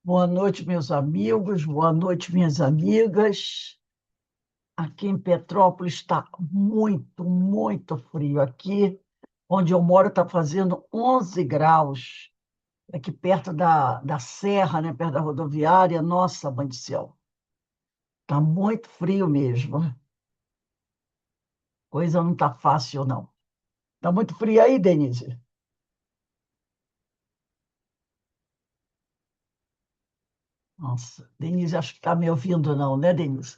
Boa noite, meus amigos, boa noite, minhas amigas. Aqui em Petrópolis está muito, muito frio. Aqui onde eu moro está fazendo 11 graus, aqui perto da serra, né, perto da rodoviária. Nossa, mãe do céu, está muito frio mesmo. Coisa não está fácil, não. Está muito frio aí, Denise? Nossa, Denise, acho que está me ouvindo, não, né, Denise?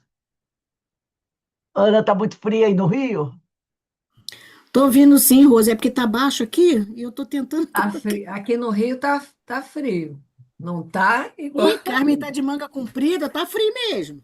Ana, está muito fria aí no Rio? Tô ouvindo sim, Rose, é porque tá baixo aqui e eu tô tentando Tá colocar. frio. Aqui no Rio tá frio. Não tá igual Ih, Carmen tá aí. de manga comprida, tá frio mesmo.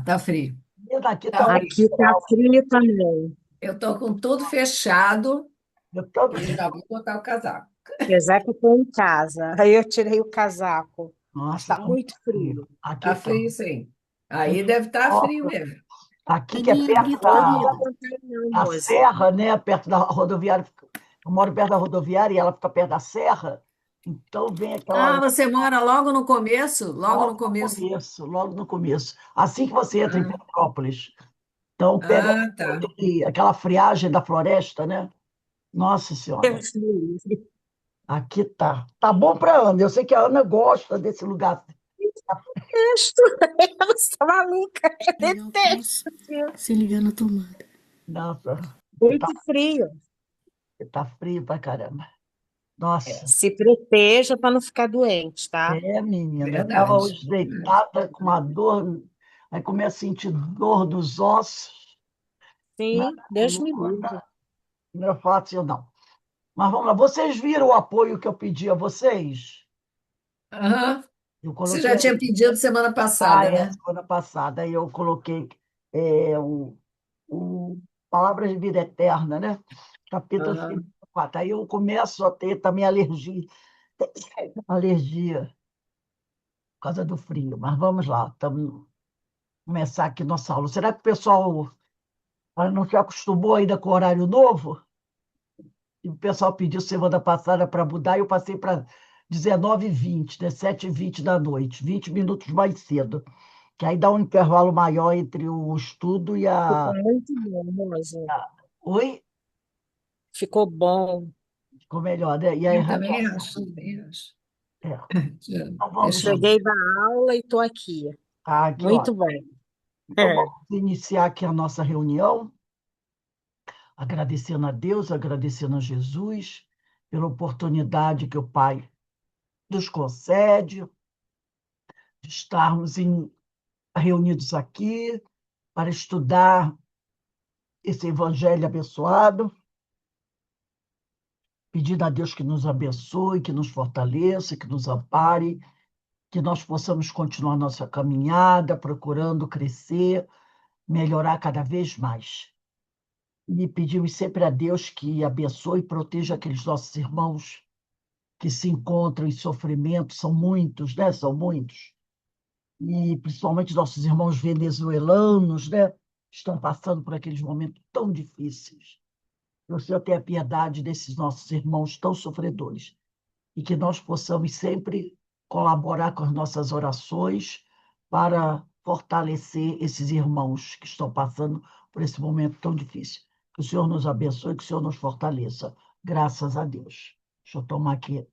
Tá frio. Menina, aqui Tá está frio. 11 Aqui tá graus. frio também, Eu tô com tudo fechado Eu tô... e já vou botar o casaco. apesar que eu tô em casa. Aí eu tirei o casaco. Nossa, Está tá muito muito frio. frio. Aqui Tá tá. frio, sim. Em Aí deve estar frio Petrópolis, mesmo. aqui que é Aninha perto grita Hoje não da, vai comigo. aguentar não, da Rose. serra, né? Perto da rodoviária. Eu moro perto da rodoviária e ela fica perto da serra. Então vem aquela Ah, você mora logo no começo? Logo no logo no começo. começo, logo no começo. Assim que você entra em Ah, Petrópolis. Então pega tá. aquela friagem da floresta, né? Nossa Senhora, Deus me livre. aqui tá. Tá bom para Ana. Eu sei que a Ana gosta desse lugar. Detesto. Você tá maluca. Eu Ligar o trem detesto. sem ligar na tomada. Nossa, tá, Muito frio. tá frio pra caramba. Nossa. Se proteja para não ficar doente, tá? É, menina, eu estava Verdade. hoje Verdade. deitada com uma dor, aí comecei a sentir dor dos ossos, na Sim, Deus me coluna, livre. não é fácil, não. Mas vamos lá, vocês viram o apoio que eu pedi a vocês? Aham. Eu Você coloquei, já tinha pedido semana passada, né? semana passada, aí eu coloquei o Palavras de Vida Eterna, né? Capítulo Aham. 54. Aí eu começo a ter também alergia por causa do frio, mas vamos lá, estamos começar aqui nossa aula. Será que o pessoal não se acostumou ainda com o horário novo? E o pessoal pediu semana passada para mudar e eu passei para 19h20, né? 7h20 da noite, 20 minutos mais cedo. Que aí dá um intervalo maior entre o estudo e Ficou a. muito bom, Rose. Oi? Ficou bom. Ficou melhor, né? E aí, Eu também radiação. acho, também acho. É. Então Eu vamos, Fechou. cheguei da aula e tô aqui. aqui, ó. Muito bom. Então É. vamos iniciar aqui a nossa reunião, agradecendo a Deus, agradecendo a Jesus pela oportunidade que o Pai nos concede de estarmos reunidos aqui para estudar esse evangelho abençoado, pedindo a Deus que nos abençoe, que nos fortaleça, que nos ampare, que nós possamos continuar nossa caminhada, procurando crescer, melhorar cada vez mais. E pedimos sempre a Deus que abençoe e proteja aqueles nossos irmãos que se encontram em sofrimento, são muitos, né? São muitos. E principalmente nossos irmãos venezuelanos, né? Estão passando por aqueles momentos tão difíceis. Que o Senhor tenha piedade desses nossos irmãos tão sofredores e que nós possamos sempre colaborar com as nossas orações para fortalecer esses irmãos que estão passando por esse momento tão difícil. Que o Senhor nos abençoe, que o Senhor nos fortaleça. Graças a Deus. Deixa eu tomar aqui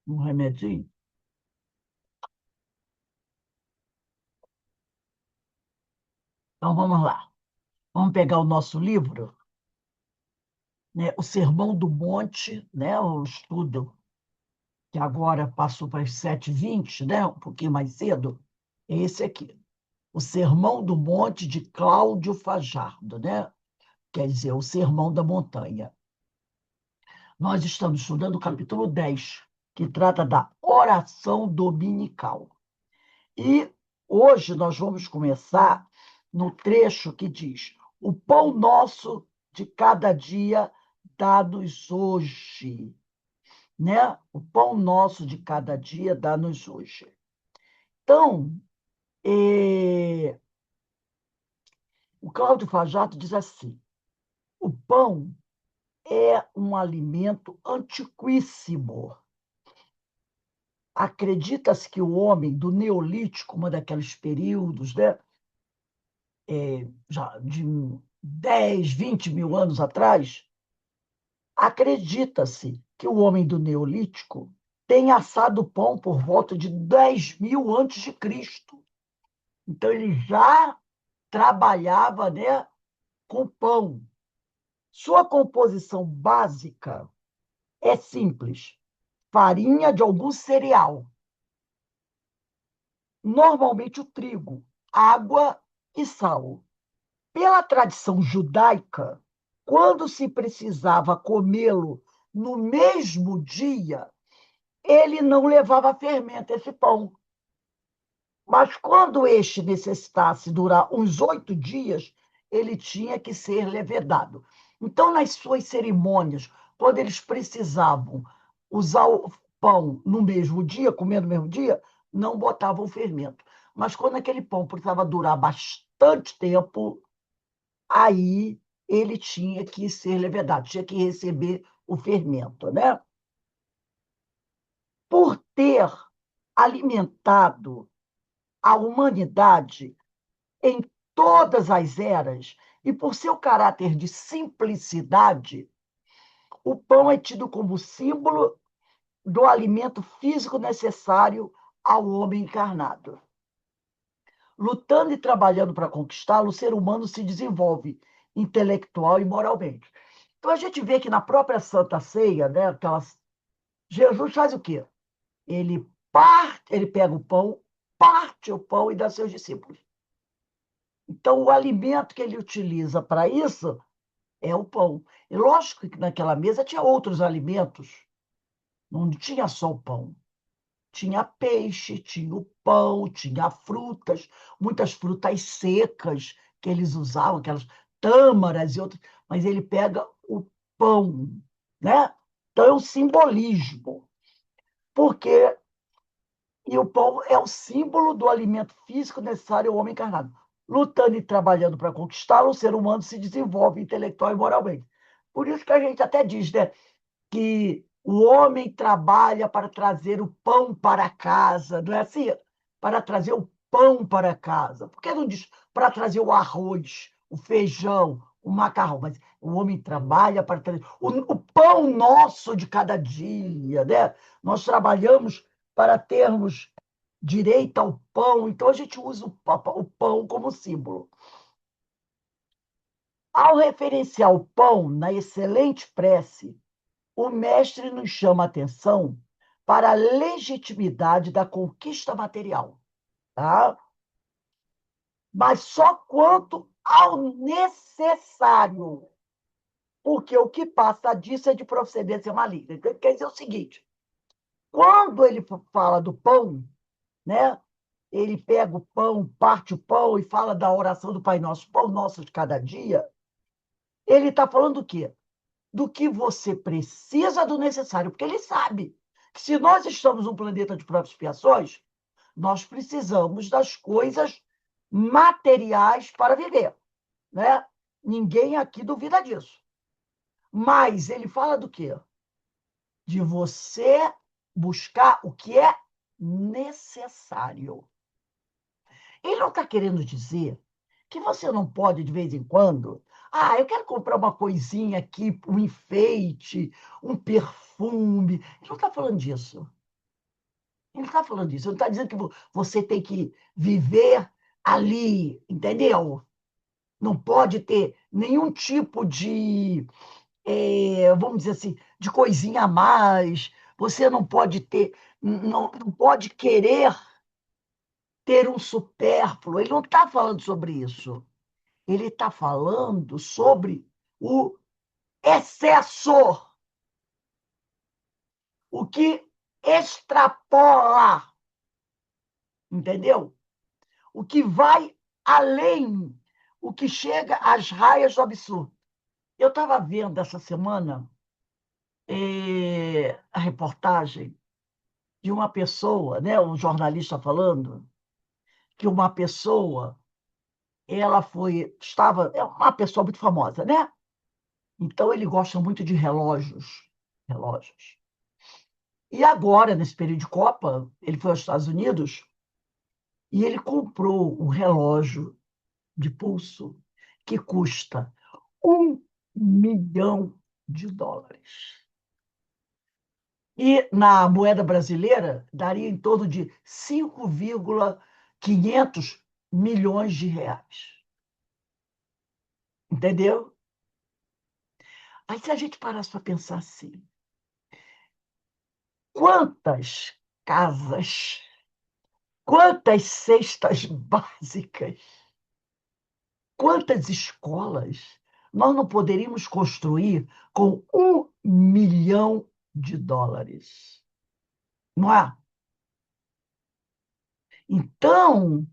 um remedinho. Então vamos lá. Vamos pegar o nosso livro, né? O Sermão do Monte, né? O estudo que agora passou para as 7h20, né? Um pouquinho mais cedo. É esse aqui. O Sermão do Monte de Cláudio Fajardo, né? Quer dizer, o Sermão da Montanha. Nós estamos estudando o capítulo 10, que trata da oração dominical. E hoje nós vamos começar no trecho que diz: O pão nosso de cada dia dá-nos hoje, né? O pão nosso de cada dia dá-nos hoje. Então, o Cláudio Fajardo diz assim: o pão é um alimento antiquíssimo, acredita-se que o homem do Neolítico, uma daqueles períodos, né, já de 10, 20 mil anos atrás, acredita-se que o homem do Neolítico tenha assado pão por volta de 10.000 antes de Cristo. Então, ele já trabalhava, né, com pão. Sua composição básica é simples: farinha de algum cereal, normalmente o trigo, água e sal. Pela tradição judaica, quando se precisava comê-lo no mesmo dia, ele não levava fermento, esse pão. Mas quando este necessitasse durar uns 8 dias, ele tinha que ser levedado. Então, nas suas cerimônias, quando eles precisavam usar o pão no mesmo dia, comer no mesmo dia, não botavam fermento. Mas quando aquele pão precisava durar bastante tempo, aí ele tinha que ser levedado, tinha que receber o fermento, né? Por ter alimentado a humanidade em todas as eras, e por seu caráter de simplicidade, o pão é tido como símbolo do alimento físico necessário ao homem encarnado. Lutando e trabalhando para conquistá-lo, o ser humano se desenvolve intelectual e moralmente. Então a gente vê que na própria Santa Ceia, né, Jesus faz o quê? Ele pega o pão, parte o pão e dá aos seus discípulos. Então, o alimento que ele utiliza para isso é o pão. E lógico que naquela mesa tinha outros alimentos, não tinha só o pão. Tinha peixe, tinha o pão, tinha frutas, muitas frutas secas que eles usavam, aquelas tâmaras e outras, mas ele pega o pão, né? Então é um simbolismo, porque o pão é o símbolo do alimento físico necessário ao homem encarnado. Lutando e trabalhando para conquistá-lo, o ser humano se desenvolve intelectual e moralmente. Por isso que a gente até diz, né, que o homem trabalha para trazer o pão para casa, não é assim? Para trazer o pão para casa. Por que não diz para trazer o arroz, o feijão, o macarrão? Mas o homem trabalha para trazer o pão nosso de cada dia, né? Nós trabalhamos para termos direito ao pão, então a gente usa o pão como símbolo. Ao referenciar o pão na excelente prece, o mestre nos chama a atenção para a legitimidade da conquista material, tá? Mas só quanto ao necessário, porque o que passa disso é de procedência maligna. Então, quer dizer o seguinte: quando ele fala do pão, né? Ele pega o pão, parte o pão e fala da oração do Pai Nosso, pão nosso de cada dia. Ele está falando do quê? Do que você precisa do necessário, porque ele sabe que se nós estamos num planeta de provas e expiações, nós precisamos das coisas materiais para viver, né? Ninguém aqui duvida disso. Mas ele fala do quê? De você buscar o que é necessário. Ele não está querendo dizer que você não pode, de vez em quando, eu quero comprar uma coisinha aqui, um enfeite, um perfume. Ele não está falando disso. Ele não está falando disso. Ele não está dizendo que você tem que viver ali, entendeu? Não pode ter nenhum tipo de, vamos dizer assim, de coisinha a mais. Você não pode ter, não pode querer ter um supérfluo. Ele não está falando sobre isso. Ele está falando sobre o excesso, o que extrapola, entendeu? O que vai além, o que chega às raias do absurdo. Eu estava vendo essa semana a reportagem de uma pessoa, né, um jornalista falando que uma pessoa, é uma pessoa muito famosa, né? Então ele gosta muito de relógios. E agora, nesse período de Copa, ele foi aos Estados Unidos e ele comprou um relógio de pulso que custa US$ 1 milhão. E na moeda brasileira, daria em torno de 5,500 milhões de reais. Entendeu? Aí, se a gente parasse para pensar assim, quantas casas, quantas cestas básicas, quantas escolas nós não poderíamos construir com US$ 1 milhão? Não é? Então,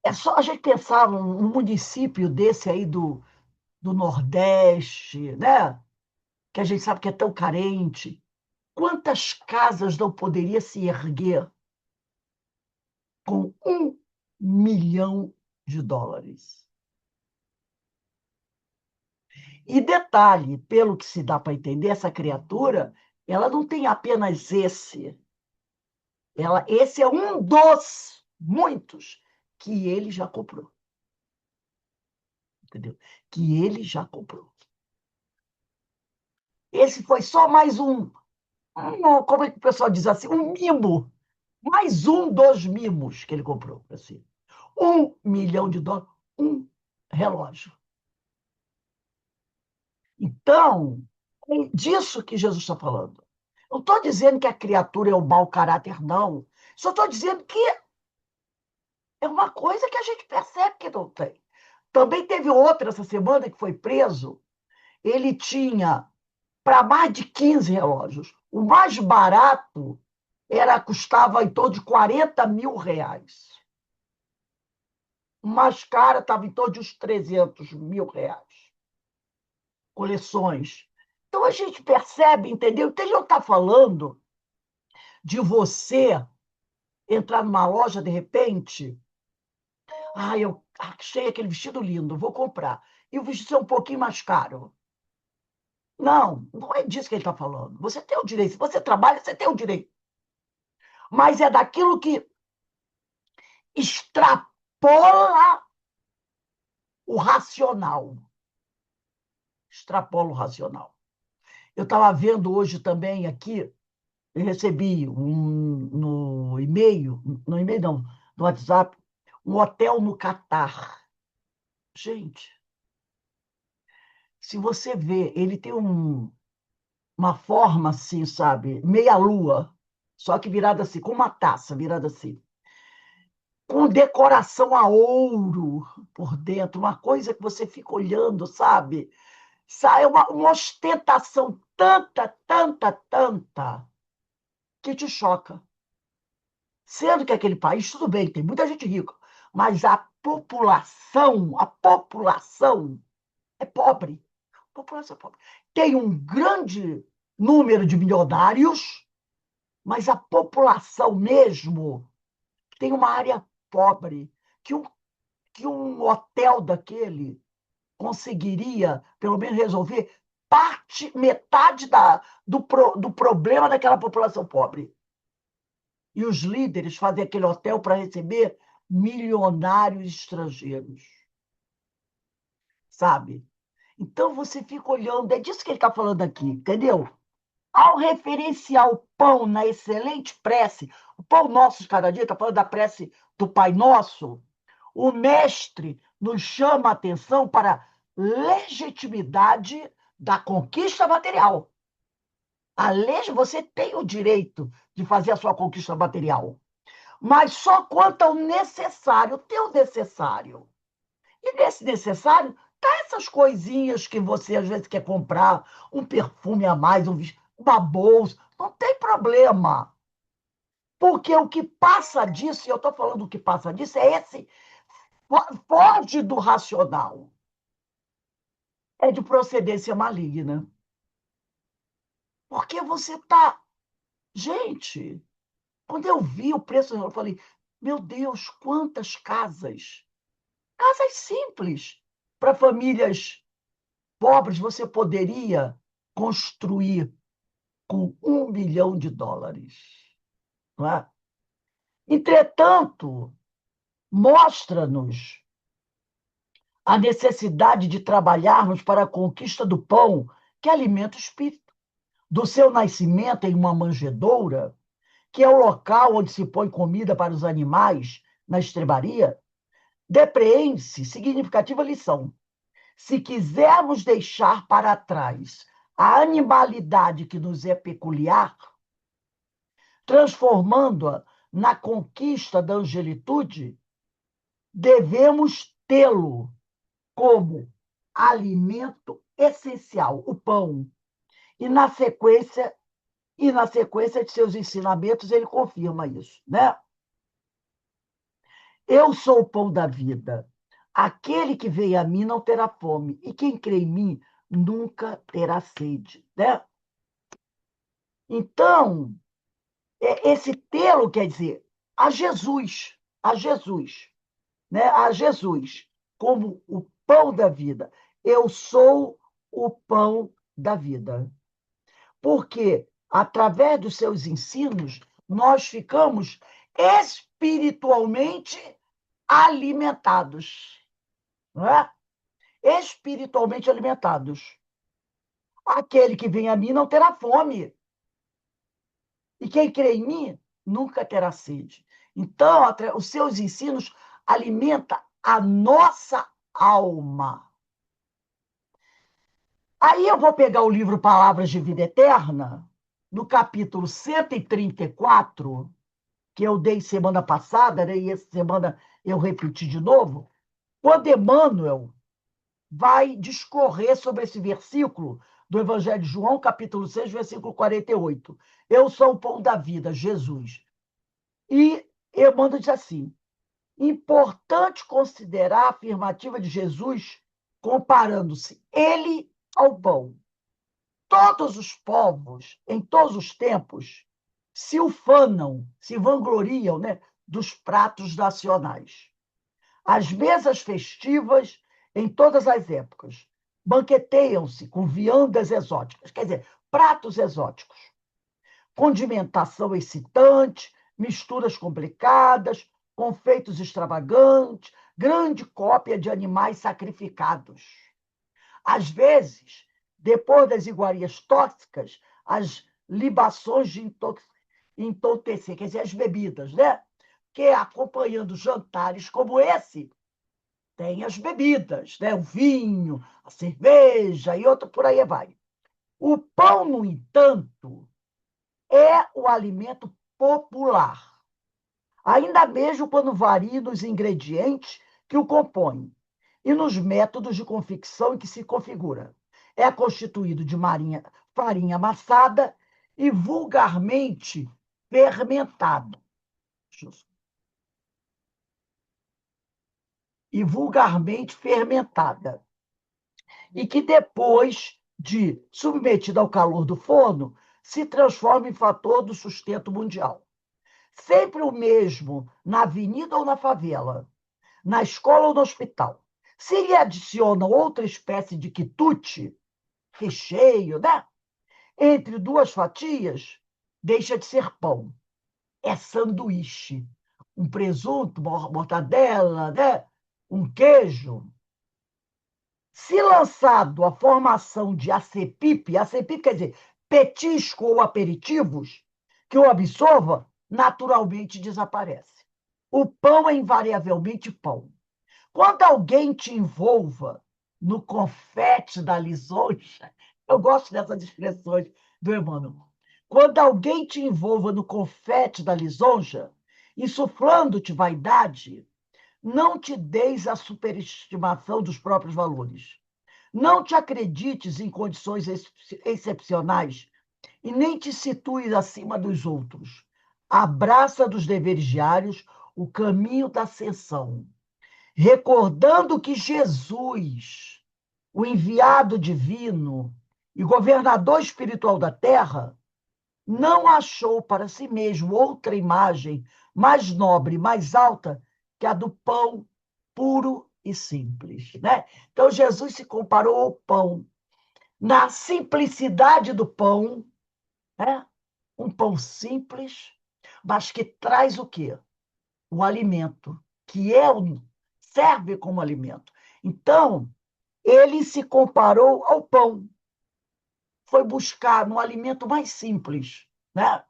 é só a gente pensar num município desse aí do Nordeste, né? Que a gente sabe que é tão carente. Quantas casas não poderia se erguer com US$ 1 milhão? E detalhe, pelo que se dá para entender, essa criatura, ela não tem apenas esse. Esse é um dos muitos que ele já comprou. Entendeu? Que ele já comprou. Esse foi só mais como é que o pessoal diz assim? Um mimo. Mais um dos mimos que ele comprou. Assim. US$ 1 milhão, um relógio. Então, é disso que Jesus está falando. Não estou dizendo que a criatura é o mau caráter, não. Só estou dizendo que é uma coisa que a gente percebe que não tem. Também teve outra essa semana que foi preso. Ele tinha para mais de 15 relógios. O mais barato custava em torno de R$ 40 mil. O mais caro estava em torno de uns R$ 300 mil. Coleções. Então a gente percebe, entendeu? Então ele não está falando de você entrar numa loja de repente. Eu achei aquele vestido lindo, vou comprar. E o vestido é um pouquinho mais caro. Não, não é disso que ele está falando. Você tem o direito. Se você trabalha, você tem o direito. Mas é daquilo que extrapola o racional. Extrapola o racional. Eu estava vendo hoje também aqui, eu recebi no e-mail, não, no WhatsApp, um hotel no Catar. Gente, se você vê, ele tem uma forma assim, sabe? Meia-lua, só que virada assim, com uma taça virada assim. Com decoração a ouro por dentro, uma coisa que você fica olhando, sabe? Sai uma ostentação tanta, tanta, tanta, que te choca. Sendo que aquele país, tudo bem, tem muita gente rica, mas a população é pobre. A população é pobre. Tem um grande número de milionários, mas a população mesmo tem uma área pobre, que um hotel daquele conseguiria, pelo menos, resolver metade do problema daquela população pobre. E os líderes fazem aquele hotel para receber milionários estrangeiros. Sabe? Então você fica olhando, é disso que ele está falando aqui, entendeu? Ao referenciar o pão na excelente prece, o pão nosso de cada dia, está falando da prece do Pai Nosso, o mestre nos chama a atenção para a legitimidade da conquista material. Você tem o direito de fazer a sua conquista material, mas só quanto ao necessário, o teu necessário. E nesse necessário, tá essas coisinhas que você às vezes quer comprar, um perfume a mais, uma bolsa, não tem problema. Porque o que passa disso, e eu estou falando o que passa disso, é esse, foge do racional. É de procedência maligna. Porque você está... Gente, quando eu vi o preço, eu falei, meu Deus, quantas casas! Casas simples para famílias pobres você poderia construir com US$ 1 bilhão, não é? Entretanto, mostra-nos a necessidade de trabalharmos para a conquista do pão que alimenta o espírito, do seu nascimento em uma manjedoura, que é o local onde se põe comida para os animais na estrebaria, depreende-se significativa lição. Se quisermos deixar para trás a animalidade que nos é peculiar, transformando-a na conquista da angelitude, devemos tê-lo como alimento essencial, o pão. E na sequência de seus ensinamentos, ele confirma isso, né? Eu sou o pão da vida. Aquele que vem a mim não terá fome, e quem crê em mim nunca terá sede, né? Então, esse tê-lo quer dizer a Jesus, né? A Jesus, como o pão da vida. Eu sou o pão da vida. Porque, através dos seus ensinos, nós ficamos espiritualmente alimentados, não é? Espiritualmente alimentados. Aquele que vem a mim não terá fome. E quem crê em mim nunca terá sede. Então, os seus ensinos alimentam a nossa alma. Aí eu vou pegar o livro Palavras de Vida Eterna, no capítulo 134, que eu dei semana passada, né? E essa semana eu repeti de novo, quando Emmanuel vai discorrer sobre esse versículo do Evangelho de João, capítulo 6, versículo 48. Eu sou o pão da vida, Jesus. E Emmanuel diz assim, importante considerar a afirmativa de Jesus comparando-se ele ao pão. Todos os povos, em todos os tempos, se ufanam, se vangloriam, né, dos pratos nacionais. As mesas festivas, em todas as épocas, banqueteiam-se com viandas exóticas, quer dizer, pratos exóticos, condimentação excitante, misturas complicadas, confeitos extravagantes, grande cópia de animais sacrificados. Às vezes, depois das iguarias tóxicas, as libações de entorpecer, quer dizer, as bebidas, né? Que acompanhando jantares como esse, tem as bebidas, né? O vinho, a cerveja e outro por aí vai. O pão, no entanto, é o alimento popular, ainda mesmo quando varia nos ingredientes que o compõem e nos métodos de confecção em que se configura. É constituído de farinha amassada e vulgarmente fermentado. E vulgarmente fermentada. E que depois de submetida ao calor do forno, se transforma em fator do sustento mundial. Sempre o mesmo na avenida ou na favela, na escola ou no hospital. Se lhe adiciona outra espécie de quitute, recheio, né? Entre duas fatias, deixa de ser pão. É sanduíche. Um presunto, mortadela, né? Um queijo. Se lançado a formação de acepip quer dizer petisco ou aperitivos, que o absorva, naturalmente desaparece. O pão é invariavelmente pão. Quando alguém te envolva no confete da lisonja, eu gosto dessas expressões do Emmanuel. Quando alguém te envolva no confete da lisonja, insuflando-te vaidade, não te deis a superestimação dos próprios valores. Não te acredites em condições excepcionais e nem te situes acima dos outros. Abraça dos deveres diários o caminho da ascensão, recordando que Jesus, o enviado divino e governador espiritual da terra, não achou para si mesmo outra imagem mais nobre, mais alta que a do pão puro e simples, né? Então Jesus se comparou ao pão. Na simplicidade do pão, né? Um pão simples, mas que traz o quê? O alimento, que serve como alimento. Então, ele se comparou ao pão, foi buscar no alimento mais simples, né?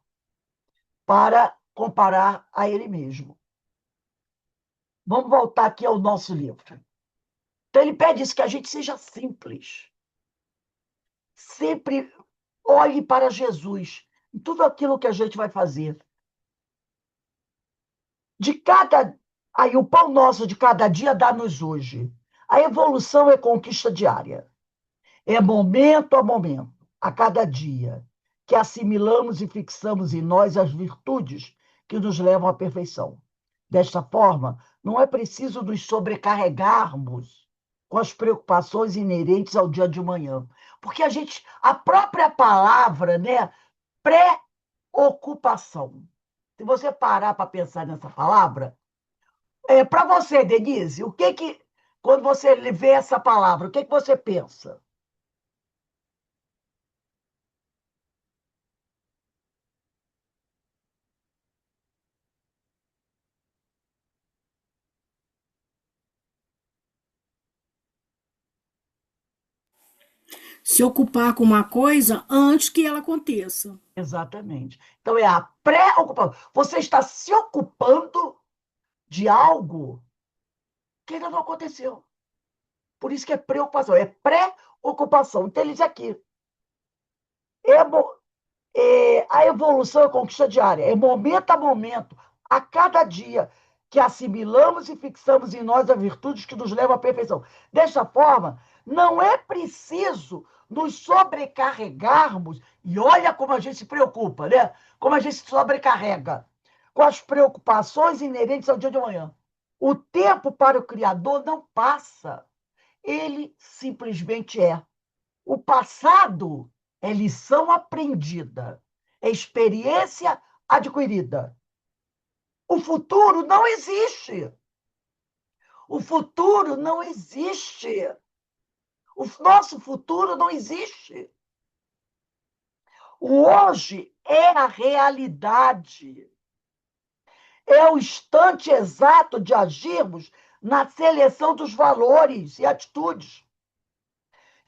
Para comparar a ele mesmo. Vamos voltar aqui ao nosso livro. Então, ele pede isso, que a gente seja simples. Sempre olhe para Jesus em tudo aquilo que a gente vai fazer. Aí, o pão nosso de cada dia dá-nos hoje. A evolução é conquista diária. É momento a momento, a cada dia, que assimilamos e fixamos em nós as virtudes que nos levam à perfeição. Desta forma, não é preciso nos sobrecarregarmos com as preocupações inerentes ao dia de manhã. Porque a própria palavra, né, preocupação. Se você parar para pensar nessa palavra, para você, Denise, quando você vê essa palavra, o que você pensa? Se ocupar com uma coisa antes que ela aconteça. Exatamente. Então, é a preocupação. Você está se ocupando de algo que ainda não aconteceu. Por isso que é preocupação, é pré-ocupação. Então, ele diz aqui, a evolução é conquista diária, é momento a momento, a cada dia, que assimilamos e fixamos em nós as virtudes que nos levam à perfeição. Desta forma, não é preciso nos sobrecarregarmos, e olha como a gente se preocupa, né? Como a gente se sobrecarrega com as preocupações inerentes ao dia de amanhã. O tempo para o Criador não passa, ele simplesmente é. O passado é lição aprendida, é experiência adquirida. O futuro não existe. O futuro não existe. O nosso futuro não existe. O hoje é a realidade. É o instante exato de agirmos na seleção dos valores e atitudes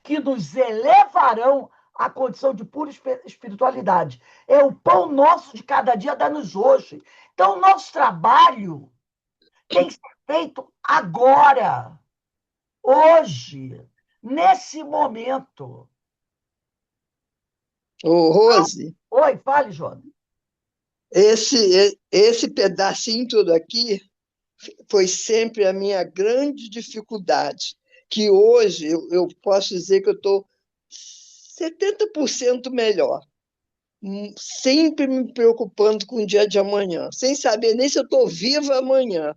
que nos elevarão à condição de pura espiritualidade. É o pão nosso de cada dia dá-nos hoje. Então, o nosso trabalho tem que ser feito agora, hoje, nesse momento. Ô, Rose, Oi, fale, Joana. esse pedacinho todo aqui foi sempre a minha grande dificuldade, que hoje eu posso dizer que eu estou 70% melhor, sempre me preocupando com o dia de amanhã, sem saber nem se eu estou viva amanhã.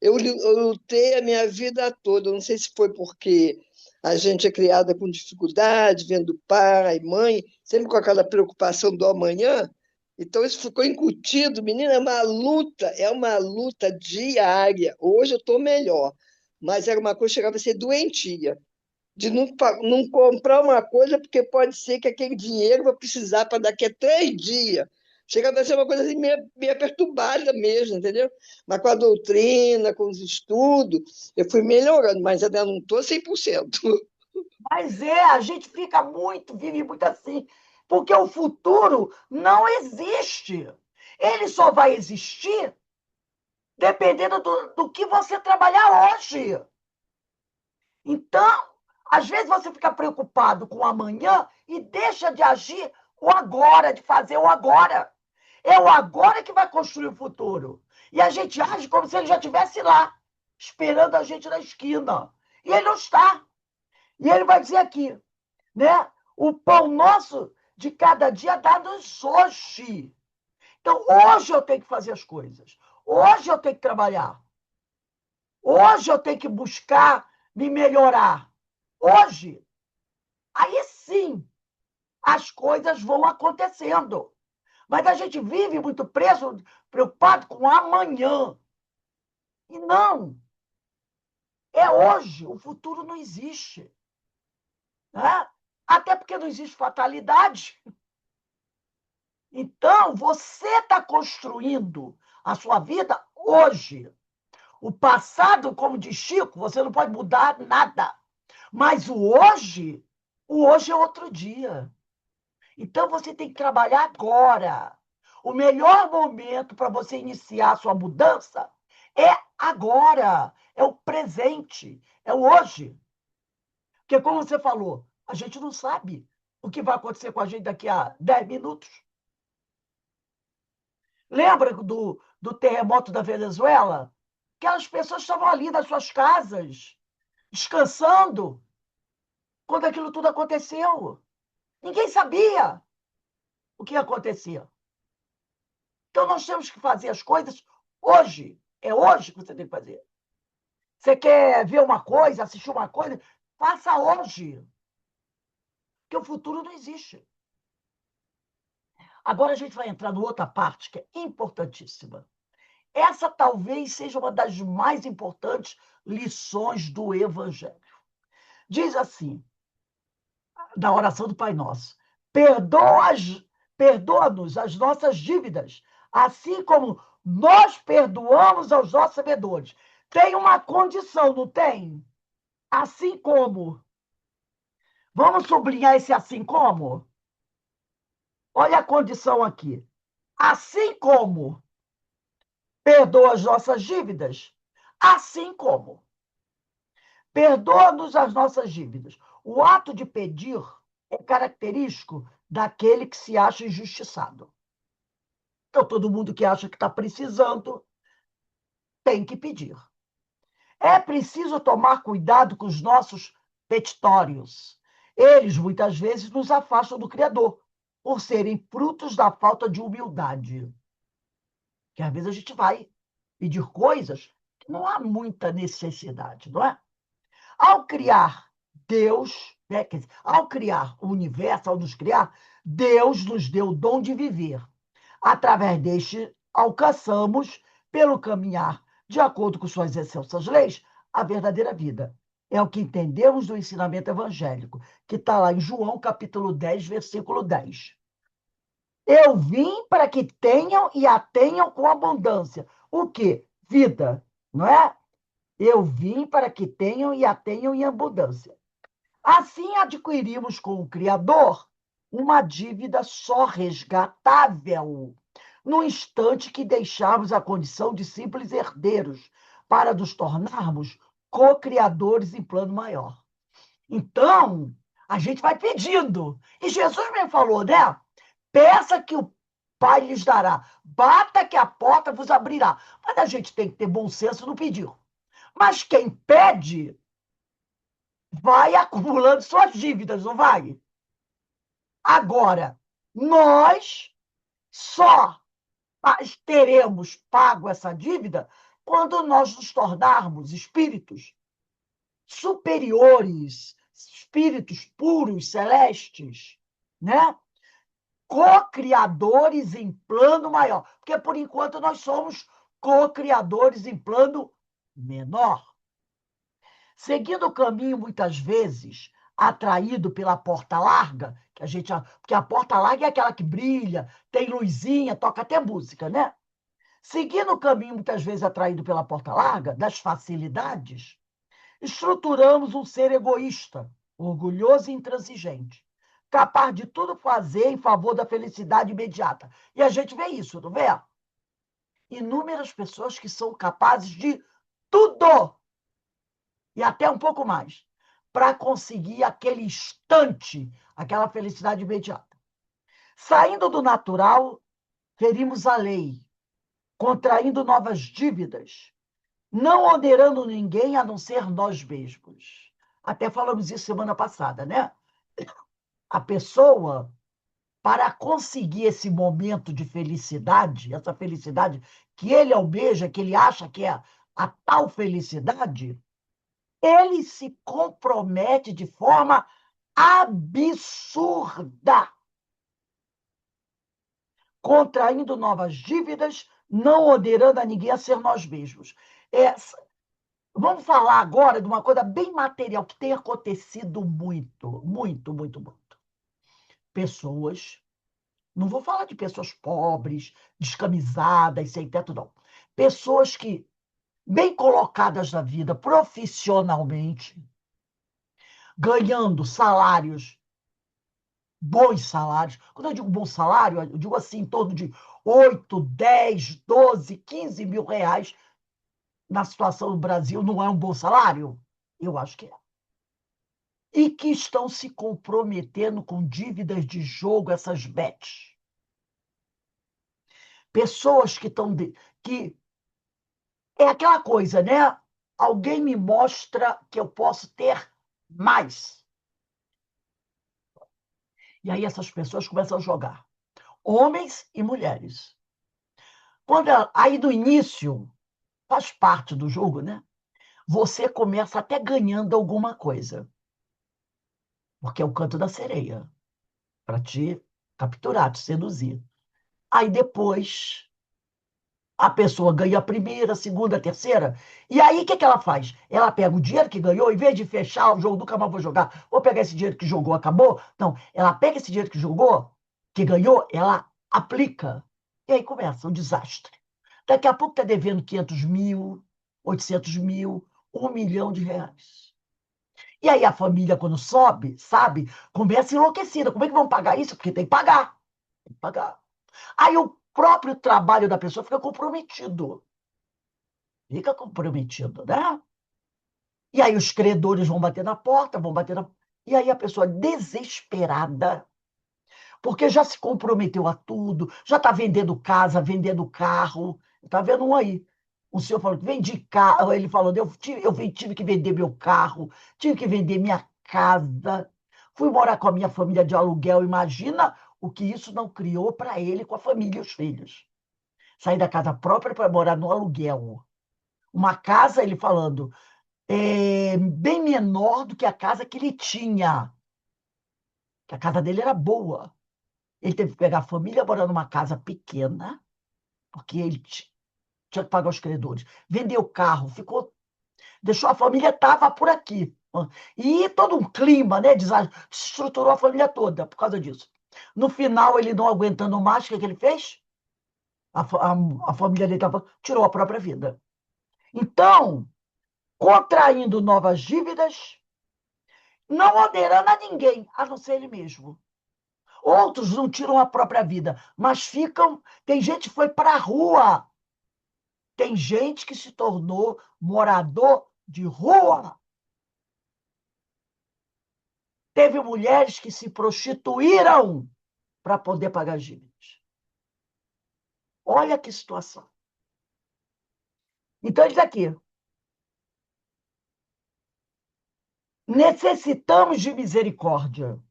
Eu lutei a minha vida toda, não sei se foi porque a gente é criada com dificuldade, vendo pai, mãe, sempre com aquela preocupação do amanhã. Então, isso ficou incutido. Menina, é uma luta diária. Hoje eu estou melhor, mas era uma coisa que chegava a ser doentia, de não comprar uma coisa, porque pode ser que aquele dinheiro vai precisar para daqui a 3 dias. Chegava a ser uma coisa assim, meio perturbada mesmo, entendeu? Mas com a doutrina, com os estudos, eu fui melhorando, mas ainda não estou 100%. Mas a gente vive muito assim, porque o futuro não existe. Ele só vai existir dependendo do que você trabalhar hoje. Então, às vezes você fica preocupado com o amanhã e deixa de agir o agora, de fazer o agora. É o agora que vai construir o futuro. E a gente age como se ele já estivesse lá, esperando a gente na esquina. E ele não está. E ele vai dizer aqui, né? O pão nosso de cada dia dá-nos hoje. Então, hoje eu tenho que fazer as coisas. Hoje eu tenho que trabalhar. Hoje eu tenho que buscar me melhorar. Hoje. Aí sim, as coisas vão acontecendo. Mas a gente vive muito preso, preocupado com amanhã. E não. É hoje. O futuro não existe. Né? Até porque não existe fatalidade. Então, você está construindo a sua vida hoje. O passado, como diz Chico, você não pode mudar nada. Mas o hoje é outro dia. Então, você tem que trabalhar agora. O melhor momento para você iniciar a sua mudança é agora, é o presente, é o hoje. Porque, como você falou, a gente não sabe o que vai acontecer com a gente daqui a 10 minutos. Lembra do terremoto da Venezuela? Aquelas pessoas estavam ali nas suas casas, descansando, quando aquilo tudo aconteceu. Ninguém sabia o que ia acontecer. Então, nós temos que fazer as coisas hoje. É hoje que você tem que fazer. Você quer ver uma coisa, assistir uma coisa? Faça hoje. Porque o futuro não existe. Agora a gente vai entrar numa outra parte que é importantíssima. Essa talvez seja uma das mais importantes lições do Evangelho. Diz assim, na oração do Pai Nosso: perdoa-nos as nossas dívidas, assim como nós perdoamos aos nossos devedores. Tem uma condição, não tem? Assim como. Vamos sublinhar esse assim como? Olha a condição aqui. Assim como perdoa as nossas dívidas, assim como perdoa-nos as nossas dívidas. O ato de pedir é característico daquele que se acha injustiçado. Então, todo mundo que acha que está precisando tem que pedir. É preciso tomar cuidado com os nossos petitórios. Eles, muitas vezes, nos afastam do Criador, por serem frutos da falta de humildade. Que às vezes a gente vai pedir coisas que não há muita necessidade, não é? Ao criar Deus, né, quer dizer, ao criar o universo, ao nos criar, Deus nos deu o dom de viver. Através deste, alcançamos, pelo caminhar de acordo com suas excelsas leis, a verdadeira vida. É o que entendemos do ensinamento evangélico, que está lá em João, capítulo 10, versículo 10. Eu vim para que tenham e a tenham com abundância. O quê? Vida, não é? Eu vim para que tenham e a tenham em abundância. Assim adquirimos com o Criador uma dívida só resgatável, no instante que deixarmos a condição de simples herdeiros, para nos tornarmos co-criadores em plano maior. Então, a gente vai pedindo. E Jesus me falou, né? Peça que o Pai lhes dará. Bata que a porta vos abrirá. Mas a gente tem que ter bom senso no pedir. Mas quem pede vai acumulando suas dívidas, não vai? Agora, nós só teremos pago essa dívida quando nós nos tornarmos espíritos superiores, espíritos puros, celestes, né? Co-criadores em plano maior. Porque, por enquanto, nós somos co-criadores em plano menor. Seguindo o caminho, muitas vezes, atraído pela porta larga, que a gente, porque a porta larga é aquela que brilha, tem luzinha, toca até música, né? Seguindo o caminho, muitas vezes atraído pela porta larga, das facilidades, estruturamos um ser egoísta, orgulhoso e intransigente, capaz de tudo fazer em favor da felicidade imediata. E a gente vê isso, não vê? Inúmeras pessoas que são capazes de tudo, e até um pouco mais, para conseguir aquele instante, aquela felicidade imediata. Saindo do natural, ferimos a lei, contraindo novas dívidas, não onerando ninguém a não ser nós mesmos. Até falamos isso semana passada, né? A pessoa, para conseguir esse momento de felicidade, essa felicidade que ele almeja, que ele acha que é a tal felicidade, ele se compromete de forma absurda, contraindo novas dívidas, não onerando a ninguém a ser nós mesmos. Vamos falar agora de uma coisa bem material que tem acontecido muito, muito, muito, muito. Pessoas Não vou falar de pessoas pobres, descamisadas, sem teto, não. Pessoas que, bem colocadas na vida profissionalmente, ganhando salários, bons salários. Quando eu digo bom salário, eu digo assim, em torno de 8, 10, 12, 15 mil reais. Na situação do Brasil, não é um bom salário? Eu acho que é. E que estão se comprometendo com dívidas de jogo, essas bets. Pessoas que estão... que é aquela coisa, né? Alguém me mostra que eu posso ter mais. E aí essas pessoas começam a jogar. Homens e mulheres. Aí no início, faz parte do jogo, né? Você começa até ganhando alguma coisa. Porque é o canto da sereia. Para te capturar, te seduzir. Aí depois a pessoa ganha a primeira, a segunda, a terceira. E aí o que ela faz? Ela pega o dinheiro que ganhou, em vez de fechar o jogo, nunca mais vou jogar, vou pegar esse dinheiro que jogou, acabou. Não, ela pega esse dinheiro que jogou, que ganhou, ela aplica. E aí começa o desastre. Daqui a pouco está devendo 500 mil, 800 mil, 1 milhão de reais. E aí a família, quando sobe, sabe, começa enlouquecida. Como é que vão pagar isso? Porque tem que pagar. Tem que pagar. Aí o próprio trabalho da pessoa fica comprometido. Fica comprometido, né? E aí os credores vão bater na porta, vão bater na... E aí a pessoa desesperada, porque já se comprometeu a tudo, já está vendendo casa, vendendo carro. Está vendo um aí? O senhor falou que vendi carro. Ele falou, tive que vender meu carro, tive que vender minha casa. Fui morar com a minha família de aluguel. Imagina o que isso não criou para ele com a família e os filhos. Sair da casa própria para morar no aluguel. Uma casa, ele falando, bem menor do que a casa que ele tinha. Que a casa dele era boa. Ele teve que pegar a família, morar numa casa pequena, porque ele tinha que pagar os credores. Vendeu o carro, deixou a família, estava por aqui. E todo um clima, né? Desestruturou a família toda por causa disso. No final, ele não aguentando mais, o que ele fez? A família dele tirou a própria vida. Então, contraindo novas dívidas, não onerando a ninguém, a não ser ele mesmo. Outros não tiram a própria vida, mas ficam... Tem gente que foi para a rua. Tem gente que se tornou morador de rua. Teve mulheres que se prostituíram para poder pagar as dívidas. Olha que situação. Então, ele diz aqui, necessitamos de misericórdia.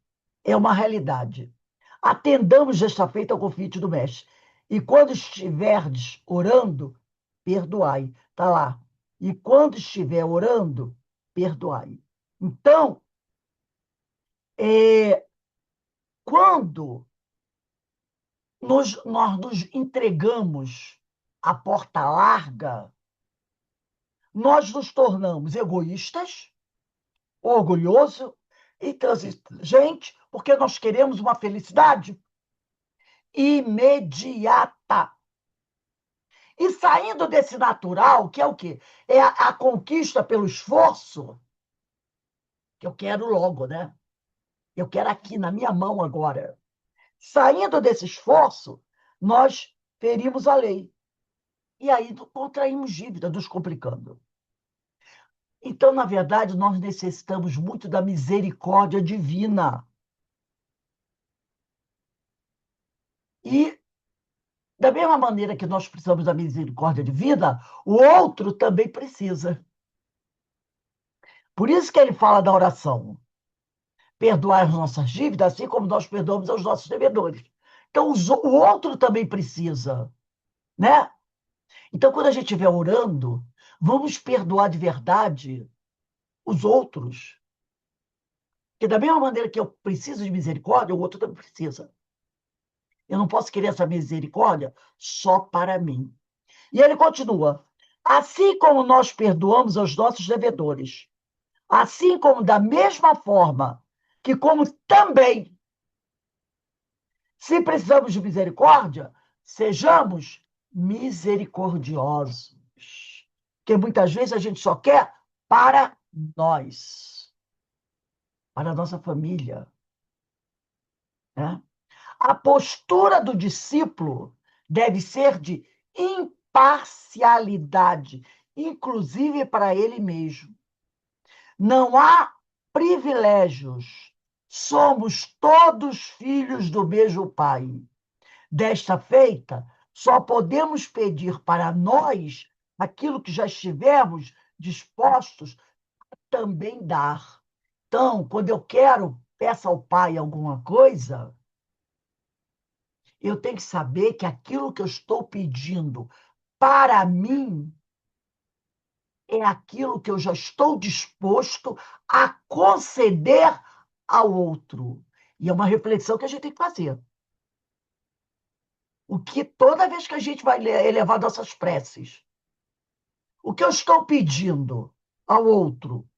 É uma realidade. Atendamos desta feita ao convite do mestre. E quando estiverdes orando, perdoai. Está lá. E quando estiver orando, perdoai. Então, quando nós nos entregamos à porta larga, nós nos tornamos egoístas, orgulhosos e intransigentes, porque nós queremos uma felicidade imediata. E saindo desse natural, que é o quê? É a conquista pelo esforço, que eu quero logo, né? Eu quero aqui na minha mão agora. Saindo desse esforço, nós ferimos a lei. E aí contraímos dívida, nos complicando. Então, na verdade, nós necessitamos muito da misericórdia divina. E, da mesma maneira que nós precisamos da misericórdia divina, o outro também precisa. Por isso que ele fala da oração. Perdoar as nossas dívidas, assim como nós perdoamos aos nossos devedores. Então, o outro também precisa, né? Então, quando a gente estiver orando, vamos perdoar de verdade os outros. Porque da mesma maneira que eu preciso de misericórdia, o outro também precisa. Eu não posso querer essa misericórdia só para mim. E ele continua. Assim como nós perdoamos aos nossos devedores, assim como da mesma forma que como também Se precisamos de misericórdia, sejamos misericordiosos. Porque muitas vezes a gente só quer para nós, para a nossa família, né? A postura do discípulo deve ser de imparcialidade, inclusive para ele mesmo. Não há privilégios. Somos todos filhos do mesmo Pai. Desta feita, só podemos pedir para nós aquilo que já estivemos dispostos a também dar. Então, quando eu quero, peço ao Pai alguma coisa, eu tenho que saber que aquilo que eu estou pedindo para mim é aquilo que eu já estou disposto a conceder ao outro. E é uma reflexão que a gente tem que fazer. O que toda vez que a gente vai elevar nossas preces, o que eu estou pedindo ao outro,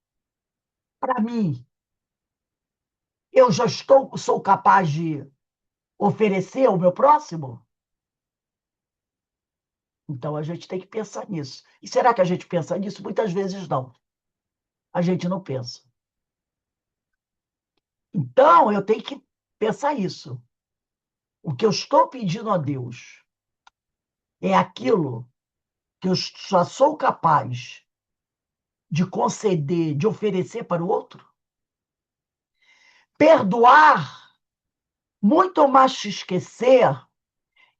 para mim, eu já sou capaz de oferecer ao meu próximo? Então a gente tem que pensar nisso. E será que a gente pensa nisso? Muitas vezes não. A gente não pensa. Então eu tenho que pensar isso. O que eu estou pedindo a Deus é aquilo que eu só sou capaz de conceder, de oferecer para o outro? Perdoar, muito mais que esquecer,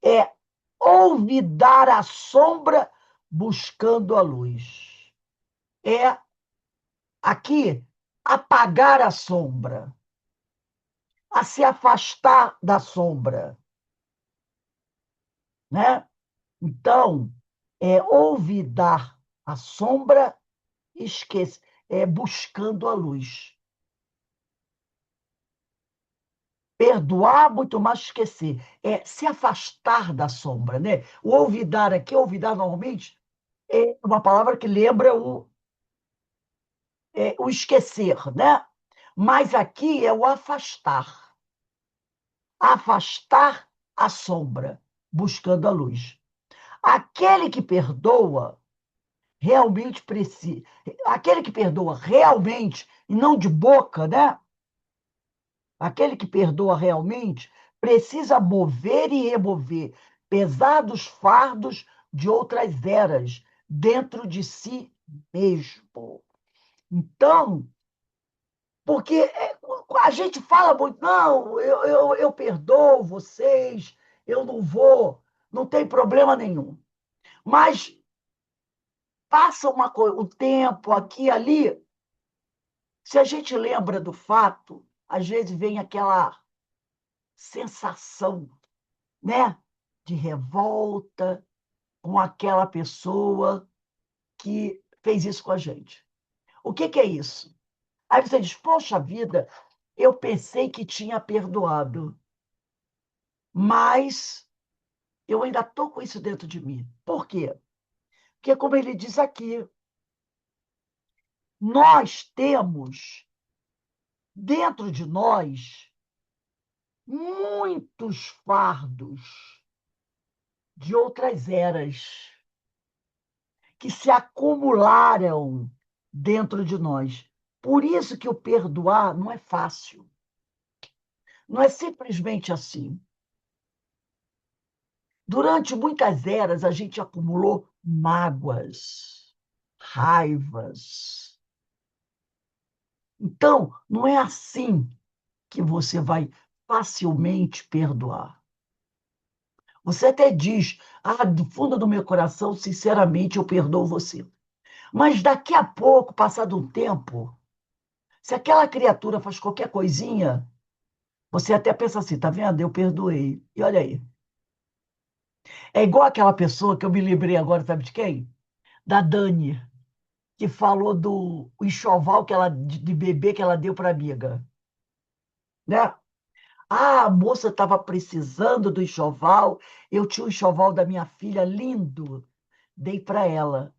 é olvidar a sombra buscando a luz. É, aqui, apagar a sombra, a se afastar da sombra, né? Então, é olvidar a sombra, buscando a luz. Perdoar, muito mais que esquecer. É se afastar da sombra, né? O olvidar aqui, olvidar normalmente, é uma palavra que lembra o esquecer, né? Mas aqui é o afastar. Afastar a sombra, buscando a luz. Aquele que perdoa realmente precisa. Aquele que perdoa realmente, e não de boca, né? Aquele que perdoa realmente precisa mover e remover pesados fardos de outras eras dentro de si mesmo. Então, porque a gente fala muito, não, eu perdoo vocês, eu não vou, não tem problema nenhum. Mas passa um tempo aqui e ali, se a gente lembra do fato, às vezes vem aquela sensação, né, de revolta com aquela pessoa que fez isso com a gente. O que é isso? Aí você diz, poxa vida, eu pensei que tinha perdoado, mas eu ainda estou com isso dentro de mim. Por quê? Porque, como ele diz aqui, nós temos dentro de nós muitos fardos de outras eras que se acumularam dentro de nós. Por isso que o perdoar não é fácil. Não é simplesmente assim. Durante muitas eras, a gente acumulou mágoas, raivas. Então, não é assim que você vai facilmente perdoar. Você até diz, do fundo do meu coração, sinceramente, eu perdoo você. Mas daqui a pouco, passado um tempo, se aquela criatura faz qualquer coisinha, você até pensa assim, tá vendo? Eu perdoei. E olha aí. É igual aquela pessoa que eu me lembrei agora, sabe de quem? Da Dani, que falou do enxoval de bebê que ela deu para a amiga. Né? Ah, a moça estava precisando do enxoval, eu tinha o enxoval da minha filha, lindo, dei para ela,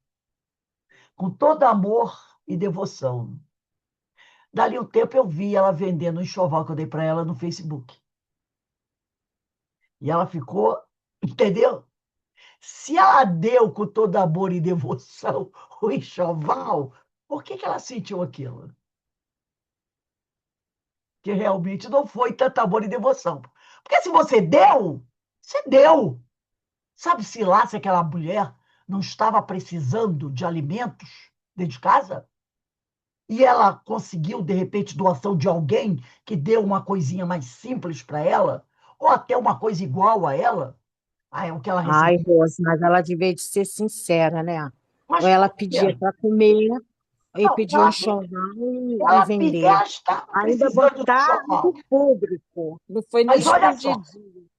com todo amor e devoção. Dali um tempo eu vi ela vendendo o enxoval que eu dei para ela no Facebook. E ela ficou, entendeu? Se ela deu com todo amor e devoção o enxoval, por que ela sentiu aquilo? Que realmente não foi tanto amor e devoção. Porque se você deu, você deu. Sabe-se lá se aquela mulher não estava precisando de alimentos dentro de casa? E ela conseguiu, de repente, doação de alguém que deu uma coisinha mais simples para ela, ou até uma coisa igual a ela, é o que ela Ai, recebeu. Rose, mas ela devia de ser sincera, né? Ou Mas ela por quê? pedia para comer e Não, pedia um enxoval e vender. ela estava Ainda precisando do botar enxoval. no público, não foi nem Mas olha só, escondidinho.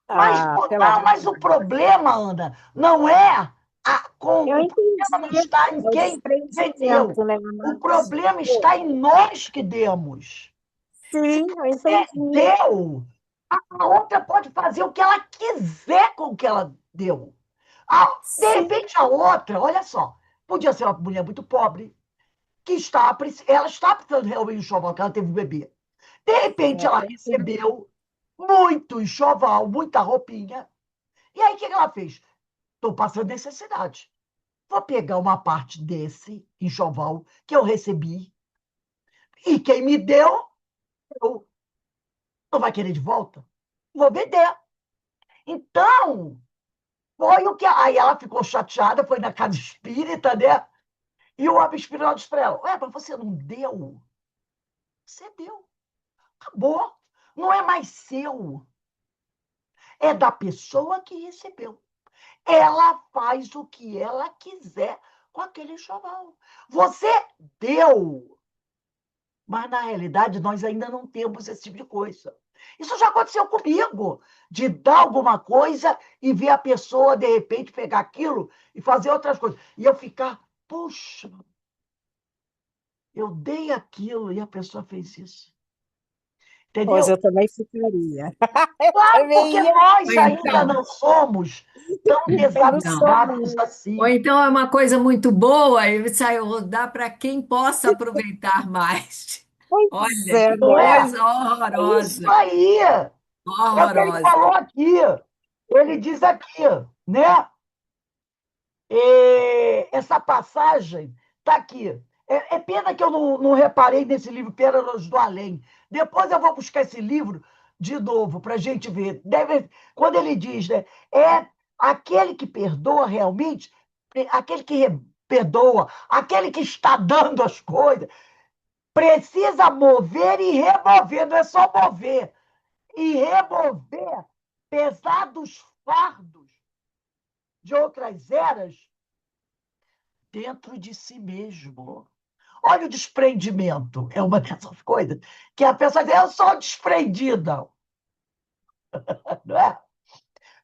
Ah, pelo não, amor mas de o Deus. problema, Ana, não é Eu o problema não entendi, está em é o quem vendeu. desprendimento, né? O Mas, problema está pô, em nós que demos. sim, eu Você entendi. deu. A outra pode fazer o que ela quiser com o que ela deu. De Sim, repente, a outra, olha só, podia ser uma mulher muito pobre, que ela está precisando realmente de enxoval, que ela teve um bebê. De repente, é, ela tem que- recebeu muito enxoval, muita roupinha. E aí, o que ela fez? Estou passando necessidade. Vou pegar uma parte desse enxoval que eu recebi, e quem me deu, eu não vai querer de volta? Vou vender. Então, foi o que. Aí ela ficou chateada, foi na casa espírita, né? E o homem espiritual disse para ela: Ué, mas você não deu? Você deu. Acabou. Não é mais seu. É da pessoa que recebeu. Ela faz o que ela quiser com aquele enxoval. Você deu. Mas, na realidade, nós ainda não temos esse tipo de coisa. Isso já aconteceu comigo, de dar alguma coisa e ver a pessoa, de repente, pegar aquilo e fazer outras coisas. E eu ficar, puxa, eu dei aquilo e a pessoa fez isso. Rose, Entendeu? eu também ficaria. Eu Claro, porque também ia, Ou nós ainda então, não somos tão eu não sou, não. desapegados não. Ou assim. então é uma coisa muito boa e sai rodar para quem possa aproveitar mais. Pois Olha é, que É, né? coisa é isso horrorosa, aí. É o que ele horrorosa. falou aqui. Ele diz aqui, né? Essa passagem está aqui. É pena que eu não reparei nesse livro Pérolas do Além. Depois eu vou buscar esse livro de novo para a gente ver. Quando ele diz, né, é aquele que perdoa realmente, aquele que perdoa, aquele que está dando as coisas, precisa mover e remover, não é só mover, e remover pesados fardos de outras eras dentro de si mesmo. Olha o desprendimento, é uma dessas coisas que a pessoa diz, eu sou desprendida, não é?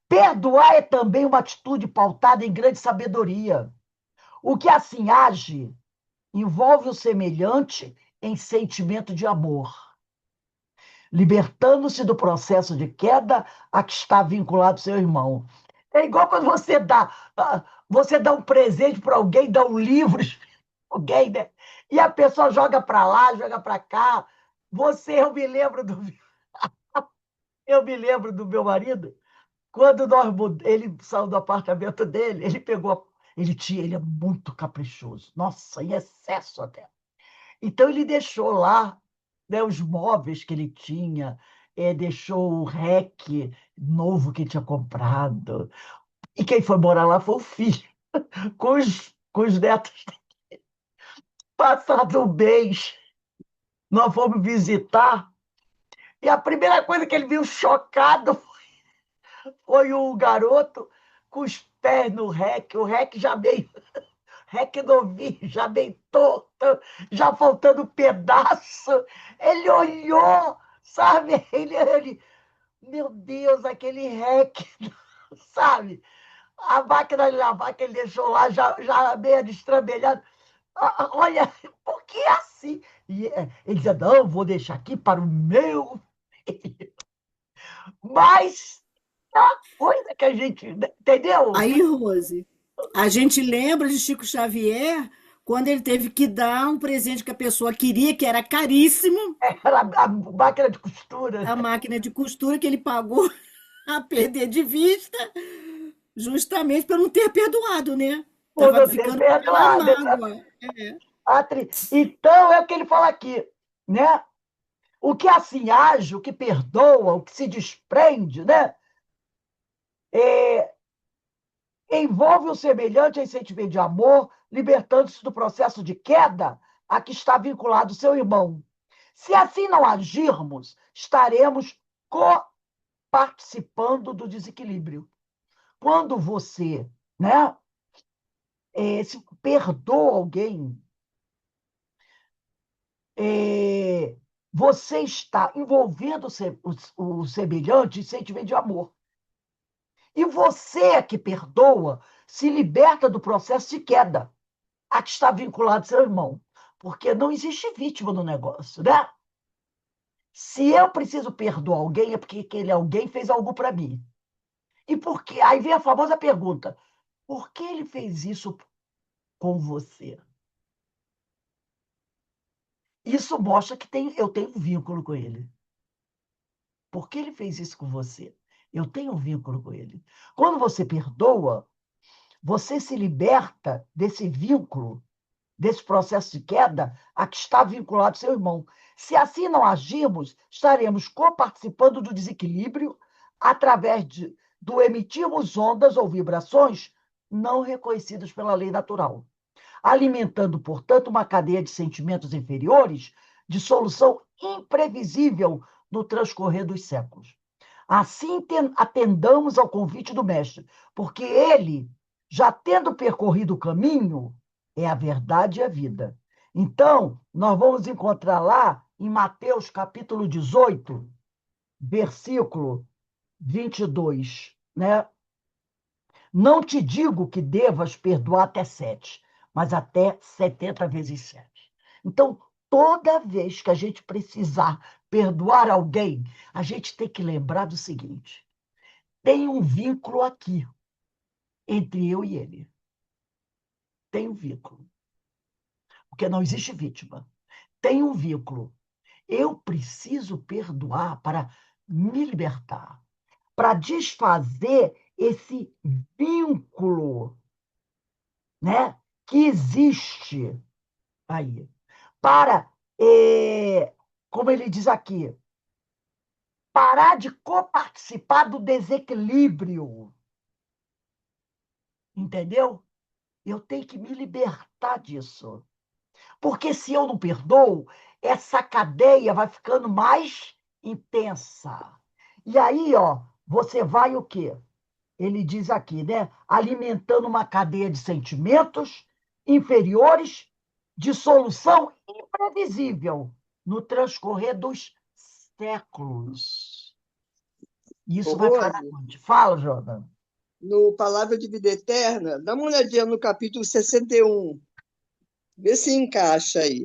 Perdoar é também uma atitude pautada em grande sabedoria. O que assim age envolve o semelhante em sentimento de amor, libertando-se do processo de queda a que está vinculado seu irmão. É igual quando você dá um presente para alguém, dá um livro alguém, né? E a pessoa joga para lá, joga para cá. Eu me lembro do meu marido, quando ele saiu do apartamento dele, ele pegou, ele é muito caprichoso, nossa, em excesso até. Então ele deixou lá, né, os móveis que ele tinha, deixou o REC novo que ele tinha comprado. E quem foi morar lá foi o filho, com os netos. Passado um mês, nós fomos visitar. E a primeira coisa que ele viu chocado foi o garoto com os pés no REC, o REC já meio, REC novinho, já meio torto, já faltando pedaço. Ele olhou, sabe? Meu Deus, aquele REC, sabe? A máquina de lavar que ele deixou lá já meio destrambelhada. Olha, por que assim? E ele dizia, não, vou deixar aqui para o meu filho. Mas é uma coisa que a gente, entendeu? Aí, Rose, a gente lembra de Chico Xavier quando ele teve que dar um presente que a pessoa queria, que era caríssimo, Era a máquina de costura. a máquina de costura que ele pagou a perder de vista, justamente para não ter perdoado, né? Por Estava não ter ficando com aquela perdoado. mágoa. Então, é o que ele fala aqui, né? O que assim age, o que perdoa, o que se desprende, né? Envolve o semelhante em sentimento de amor, libertando-se do processo de queda a que está vinculado seu irmão. Se assim não agirmos, estaremos participando do desequilíbrio. Quando você, né, se perdoa alguém, você está envolvendo o semelhante em sentimento de amor. E você que perdoa se liberta do processo de queda a que está vinculado seu irmão. Porque não existe vítima no negócio, né? Se eu preciso perdoar alguém, é porque aquele alguém fez algo para mim. E por quê? Aí vem a famosa pergunta: por que ele fez isso com você? Isso mostra que eu tenho um vínculo com ele. Por que ele fez isso com você? Eu tenho um vínculo com ele. Quando você perdoa, você se liberta desse vínculo, desse processo de queda a que está vinculado seu irmão. Se assim não agirmos, estaremos coparticipando do desequilíbrio através do emitirmos ondas ou vibrações não reconhecidas pela lei natural, alimentando, portanto, uma cadeia de sentimentos inferiores de solução imprevisível no transcorrer dos séculos. Assim, atendamos ao convite do Mestre, porque ele, já tendo percorrido o caminho, é a verdade e a vida. Então, nós vamos encontrar lá em Mateus capítulo 18, versículo 22, né? Não te digo que devas perdoar até 7, mas até 70 vezes 7. Então, toda vez que a gente precisar perdoar alguém, a gente tem que lembrar do seguinte: tem um vínculo aqui entre eu e ele. Tem um vínculo. Porque não existe vítima. Tem um vínculo. Eu preciso perdoar para me libertar, para desfazer esse vínculo, né, que existe aí. Para, como ele diz aqui, parar de coparticipar do desequilíbrio. Entendeu? Eu tenho que me libertar disso. Porque se eu não perdoo, essa cadeia vai ficando mais intensa. E aí, ó, você vai o quê? Ele diz aqui, né? Alimentando uma cadeia de sentimentos inferiores de solução imprevisível no transcorrer dos séculos. Ô, Isso vai parar Rose, onde? Fala, Jordan. no Palavra de Vida Eterna, dá uma olhadinha no capítulo 61. Vê se encaixa aí.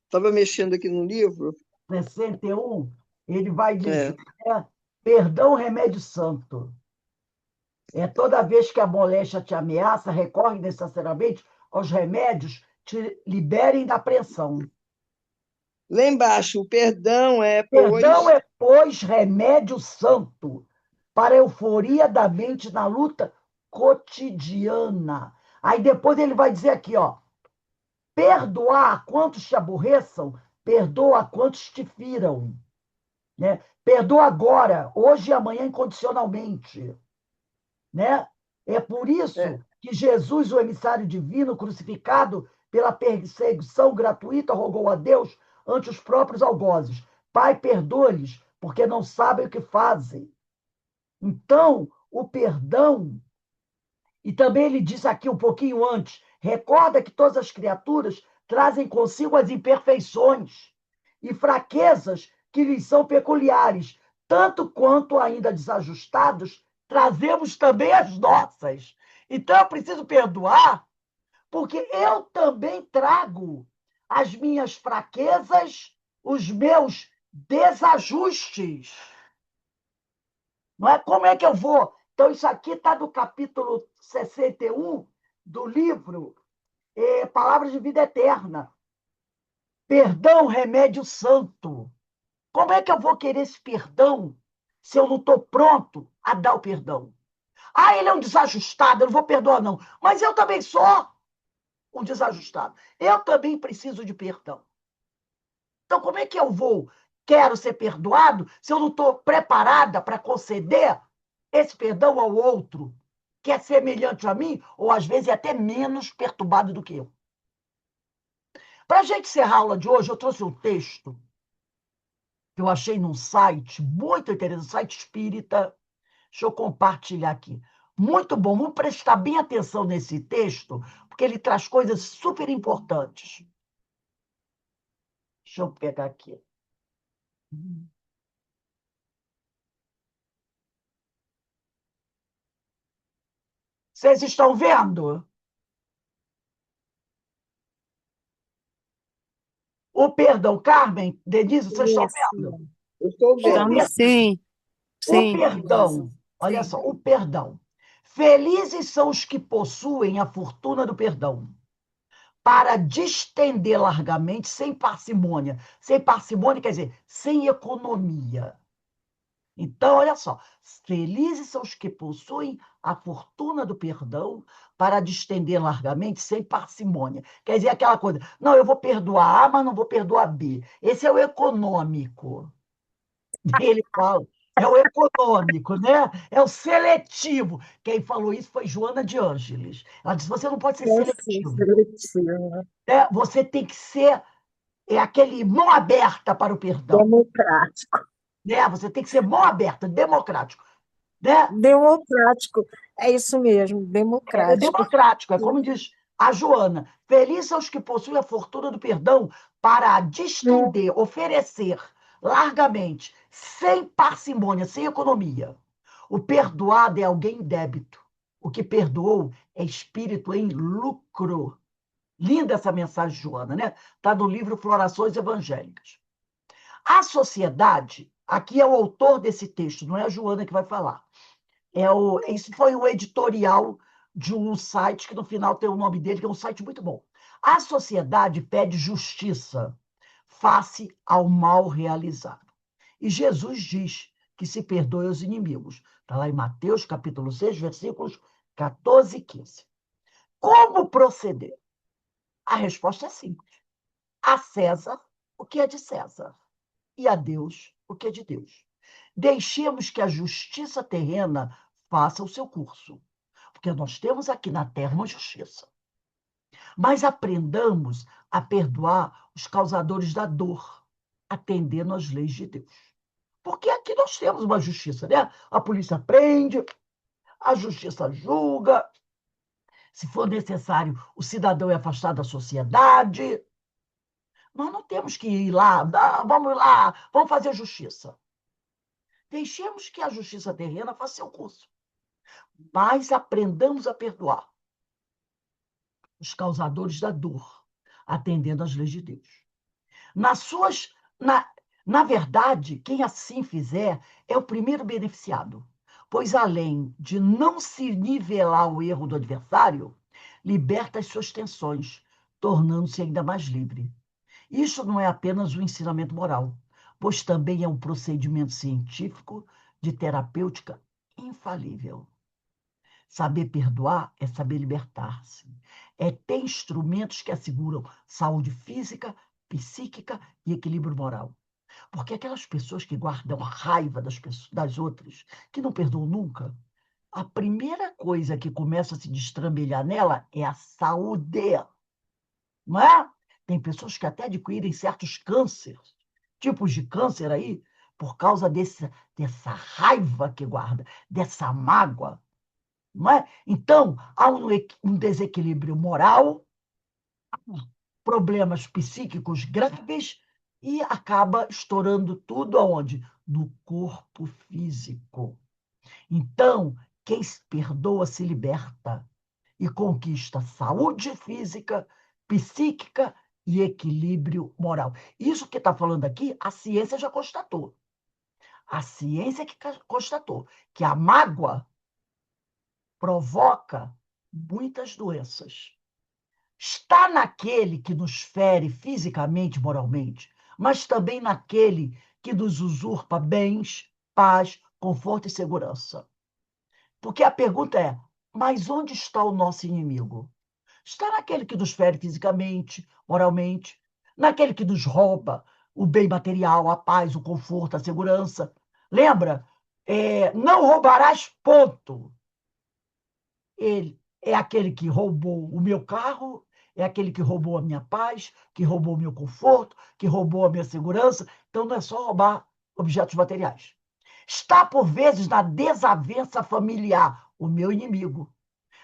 Estava mexendo aqui no livro. 61, ele vai dizer, É. né? Perdão, remédio santo. Toda vez que a moléstia te ameaça, recorre necessariamente aos remédios que te liberem da pressão. Lá embaixo, o perdão é, Perdão pois, é, pois, remédio santo para a euforia da mente na luta cotidiana. Aí depois ele vai dizer aqui, ó, perdoar a quantos te aborreçam, perdoa a quantos te firam. Né? Perdoa agora, hoje e amanhã incondicionalmente. Né? É por é, isso que Jesus, o emissário divino, crucificado pela perseguição gratuita, rogou a Deus ante os próprios algozes: Pai, perdoa-lhes, porque não sabem o que fazem. Então, o perdão, e também ele disse aqui um pouquinho antes, recorda que todas as criaturas trazem consigo as imperfeições e fraquezas que lhes são peculiares, tanto quanto ainda desajustados, trazemos também as nossas. Então eu preciso perdoar, porque eu também trago as minhas fraquezas, os meus desajustes. Não é? Como é que eu vou? Então, isso aqui está no capítulo 61 do livro Palavras de Vida Eterna. Perdão, remédio santo. Como é que eu vou querer esse perdão se eu não estou pronto a dar o perdão. Ah, ele é um desajustado, eu não vou perdoar, não. Mas eu também sou um desajustado. Eu também preciso de perdão. Então, como é que eu quero ser perdoado, se eu não estou preparada para conceder esse perdão ao outro, que é semelhante a mim, ou às vezes é até menos perturbado do que eu? Para a gente encerrar a aula de hoje, eu trouxe um texto que eu achei num site muito interessante, site espírita. Deixa eu compartilhar aqui. Muito bom, vamos prestar bem atenção nesse texto, porque ele traz coisas super importantes. Deixa eu pegar aqui. Vocês estão vendo? O perdão, Carmen, Denise, vocês estão vendo? Isso. Eu estou O, vendo. Estamos per- sim, o sim. perdão, olha Sim. só, o perdão. Felizes são os que possuem a fortuna do perdão, para distender largamente, sem parcimônia. Sem parcimônia quer dizer sem economia. Então, olha só, felizes são os que possuem a fortuna do perdão para distender largamente, sem parcimônia. Quer dizer, aquela coisa, não, eu vou perdoar A, mas não vou perdoar B. Esse é o econômico. Ele fala, é o econômico, né? É o seletivo. Quem falou isso foi Joana de Ângeles. Ela disse, você não pode ser É sim, seletivo, seletivo. né? Você tem que ser aquele mão aberta para o perdão, Democrático. né? Você tem que ser mão aberta, democrático, né? Democrático. É isso mesmo, É democrático. democrático, é como diz a Joana. Felizes são os que possuem a fortuna do perdão para distender, oferecer largamente, sem parcimônia, sem economia. O perdoado é alguém em débito. O que perdoou é espírito em lucro. Linda essa mensagem, Joana, né? Está no livro Florações Evangélicas. A sociedade, aqui é o autor desse texto, não é a Joana que vai falar. Isso foi o editorial de um site que no final tem o nome dele, que é um site muito bom. A sociedade pede justiça face ao mal realizado. E Jesus diz que se perdoe os inimigos. Está lá em Mateus, capítulo 6, versículos 14 e 15. Como proceder? A resposta é simples. A César o que é de César e a Deus o que é de Deus. Deixemos que a justiça terrena faça o seu curso, porque nós temos aqui na terra uma justiça. Mas aprendamos a perdoar os causadores da dor, atendendo às leis de Deus. Porque aqui nós temos uma justiça, né? A polícia prende, a justiça julga, se for necessário, o cidadão é afastado da sociedade. Nós não temos que ir lá, vamos lá, vamos fazer justiça. Deixemos que a justiça terrena faça seu curso. Mas aprendamos a perdoar os causadores da dor, atendendo às leis de Deus. Nas suas, na verdade, quem assim fizer é o primeiro beneficiado, pois além de não se nivelar o erro do adversário, liberta as suas tensões, tornando-se ainda mais livre. Isso não é apenas um ensinamento moral, pois também é um procedimento científico de terapêutica infalível. Saber perdoar é saber libertar-se. É ter instrumentos que asseguram saúde física, psíquica e equilíbrio moral. Porque aquelas pessoas que guardam raiva das outras, que não perdoam nunca, a primeira coisa que começa a se destrambelhar nela é a saúde. Não é? Tem pessoas que até adquirem certos cânceres, tipos de câncer aí, por causa dessa raiva que guarda, dessa mágoa. Não é? Então, há um desequilíbrio moral, problemas psíquicos graves e acaba estourando tudo aonde? No corpo físico. Então, quem se perdoa se liberta e conquista saúde física, psíquica e equilíbrio moral. Isso que está falando aqui, a ciência já constatou. A ciência que constatou que a mágoa provoca muitas doenças. Está naquele que nos fere fisicamente, moralmente, mas também naquele que nos usurpa bens, paz, conforto e segurança. Porque a pergunta é, mas onde está o nosso inimigo? Está naquele que nos fere fisicamente, moralmente, naquele que nos rouba o bem material, a paz, o conforto, a segurança. Lembra? Não roubarás, ponto. Ele é aquele que roubou o meu carro, é aquele que roubou a minha paz, que roubou o meu conforto, que roubou a minha segurança. Então, não é só roubar objetos materiais. Está, por vezes, na desavença familiar, o meu inimigo,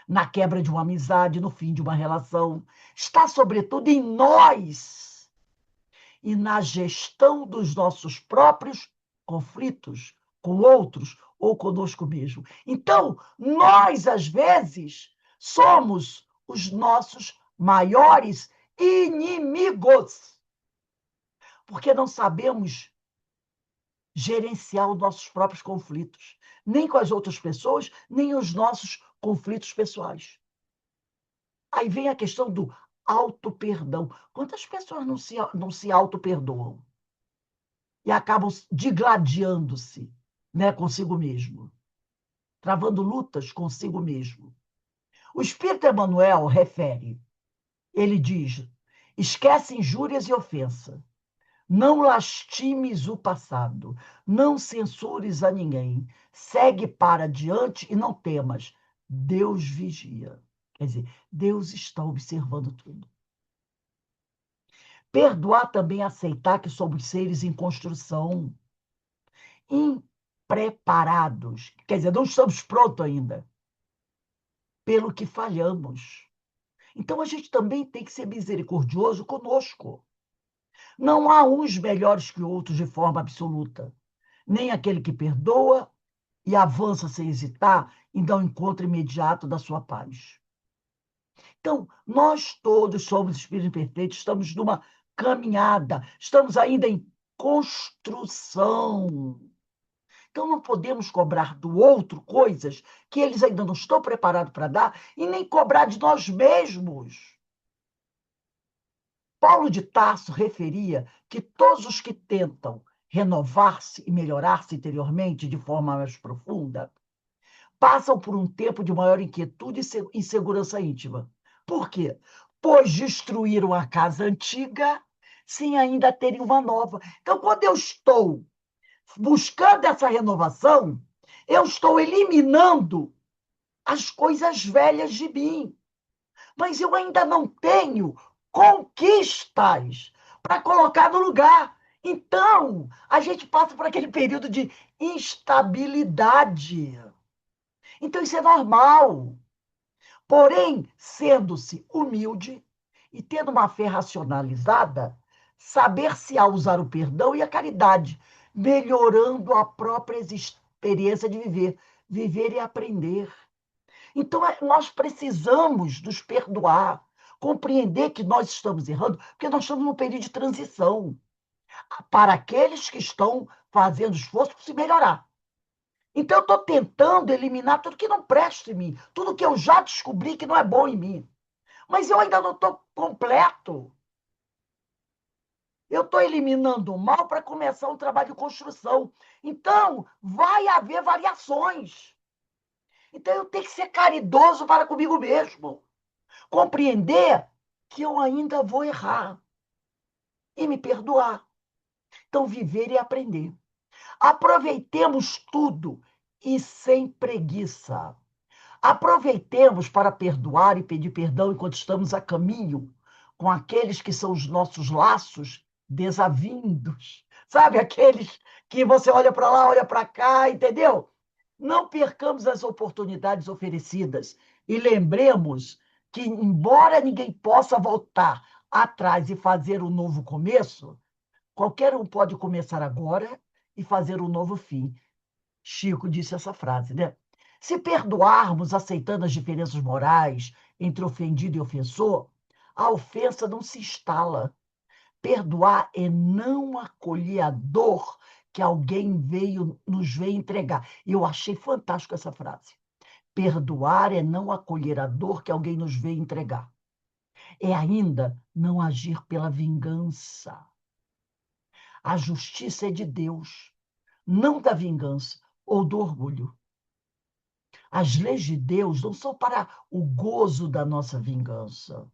na quebra de uma amizade, no fim de uma relação. Está, sobretudo, em nós e na gestão dos nossos próprios conflitos com outros ou conosco mesmo. Então, nós, às vezes, somos os nossos maiores inimigos, porque não sabemos gerenciar os nossos próprios conflitos, nem com as outras pessoas, nem os nossos conflitos pessoais. Aí vem a questão do auto-perdão. Quantas pessoas não se auto-perdoam? E acabam digladiando-se, né, consigo mesmo, travando lutas consigo mesmo. O Espírito Emmanuel refere, ele diz, esquece injúrias e ofensa, não lastimes o passado, não censures a ninguém, segue para diante e não temas, Deus vigia. Quer dizer, Deus está observando tudo. Perdoar também é aceitar que somos seres em construção, impreparados. Quer dizer, não estamos prontos ainda, pelo que falhamos. Então, a gente também tem que ser misericordioso conosco. Não há uns melhores que outros de forma absoluta. Nem aquele que perdoa e avança sem hesitar em dar um encontro imediato da sua paz. Então, nós todos somos espíritos perfeitos, estamos numa caminhada, estamos ainda em construção. Então, não podemos cobrar do outro coisas que eles ainda não estão preparados para dar e nem cobrar de nós mesmos. Paulo de Tarso referia que todos os que tentam renovar-se e melhorar-se interiormente de forma mais profunda passam por um tempo de maior inquietude e insegurança íntima. Por quê? Pois destruíram a casa antiga sem ainda terem uma nova. Então, quando eu estou buscando essa renovação, eu estou eliminando as coisas velhas de mim. Mas eu ainda não tenho conquistas para colocar no lugar. Então, a gente passa por aquele período de instabilidade. Então, isso é normal. Porém, sendo-se humilde e tendo uma fé racionalizada, saber-se-á usar o perdão e a caridade, melhorando a própria experiência de viver. Viver e aprender. Então, nós precisamos nos perdoar, compreender que nós estamos errando, porque nós estamos num período de transição para aqueles que estão fazendo esforço para se melhorar. Então, eu estou tentando eliminar tudo que não presta em mim, tudo que eu já descobri que não é bom em mim. Mas eu ainda não estou completo. Eu estou eliminando o mal para começar um trabalho de construção. Então, vai haver variações. Então, eu tenho que ser caridoso para comigo mesmo. Compreender que eu ainda vou errar. E me perdoar. Então, viver e aprender. Aproveitemos tudo e sem preguiça. Aproveitemos para perdoar e pedir perdão enquanto estamos a caminho com aqueles que são os nossos laços desavindos. Sabe, aqueles que você olha para lá, olha para cá, entendeu? Não percamos as oportunidades oferecidas e lembremos que, embora ninguém possa voltar atrás e fazer um novo começo, qualquer um pode começar agora e fazer um novo fim. Chico disse essa frase, né? Se perdoarmos aceitando as diferenças morais entre ofendido e ofensor, a ofensa não se instala. Perdoar é não acolher a dor que alguém nos veio entregar. E eu achei fantástico essa frase. Perdoar é não acolher a dor que alguém nos veio entregar. É ainda não agir pela vingança. A justiça é de Deus, não da vingança. ou do orgulho. As leis de Deus não são para o gozo da nossa vingança,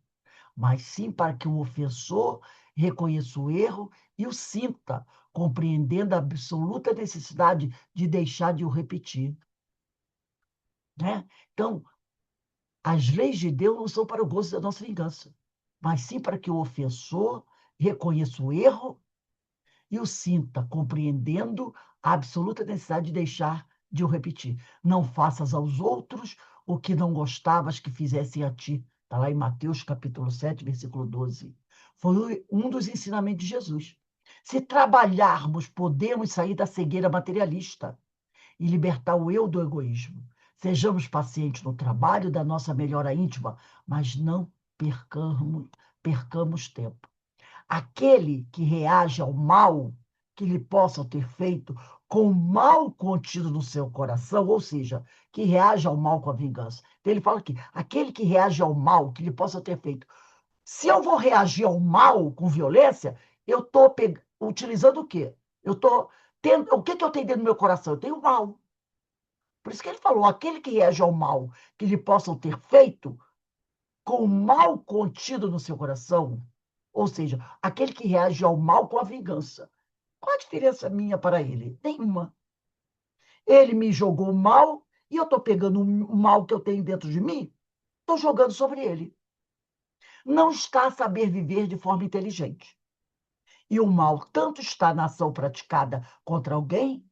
mas sim para que o ofensor reconheça o erro e o sinta, compreendendo a absoluta necessidade de deixar de o repetir. Né? Então, as leis de Deus não são para o gozo da nossa vingança, mas sim para que o ofensor reconheça o erro e o sinta, compreendendo a absoluta necessidade de deixar de o repetir. Não faças aos outros o que não gostavas que fizessem a ti. Está lá em Mateus capítulo 7, versículo 12. Foi um dos ensinamentos de Jesus. Se trabalharmos, podemos sair da cegueira materialista e libertar o eu do egoísmo. Sejamos pacientes no trabalho da nossa melhora íntima, mas não percamos tempo. Aquele que reage ao mal que lhe possam ter feito com mal contido no seu coração, ou seja, que reage ao mal com a vingança. Então ele fala aqui, aquele que reage ao mal que lhe possa ter feito. Se eu vou reagir ao mal com violência, eu estou utilizando o quê? Eu estou tendo. O que eu tenho dentro do meu coração? Eu tenho mal. Por isso que ele falou, aquele que reage ao mal que lhe possam ter feito, com o mal contido no seu coração, ou seja, aquele que reage ao mal com a vingança. Qual a diferença minha para ele? Nenhuma. Ele me jogou mal e eu estou pegando o mal que eu tenho dentro de mim, estou jogando sobre ele. Não está a saber viver de forma inteligente. E o mal tanto está na ação praticada contra alguém,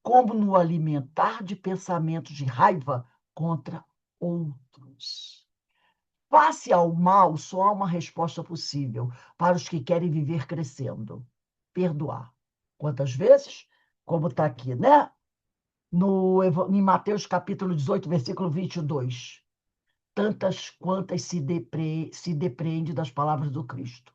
como no alimentar de pensamentos de raiva contra outros. Face ao mal, só há uma resposta possível para os que querem viver crescendo: perdoar. Quantas vezes? Como está aqui, né? Em Mateus capítulo 18, versículo 22. Tantas quantas se depreende das palavras do Cristo.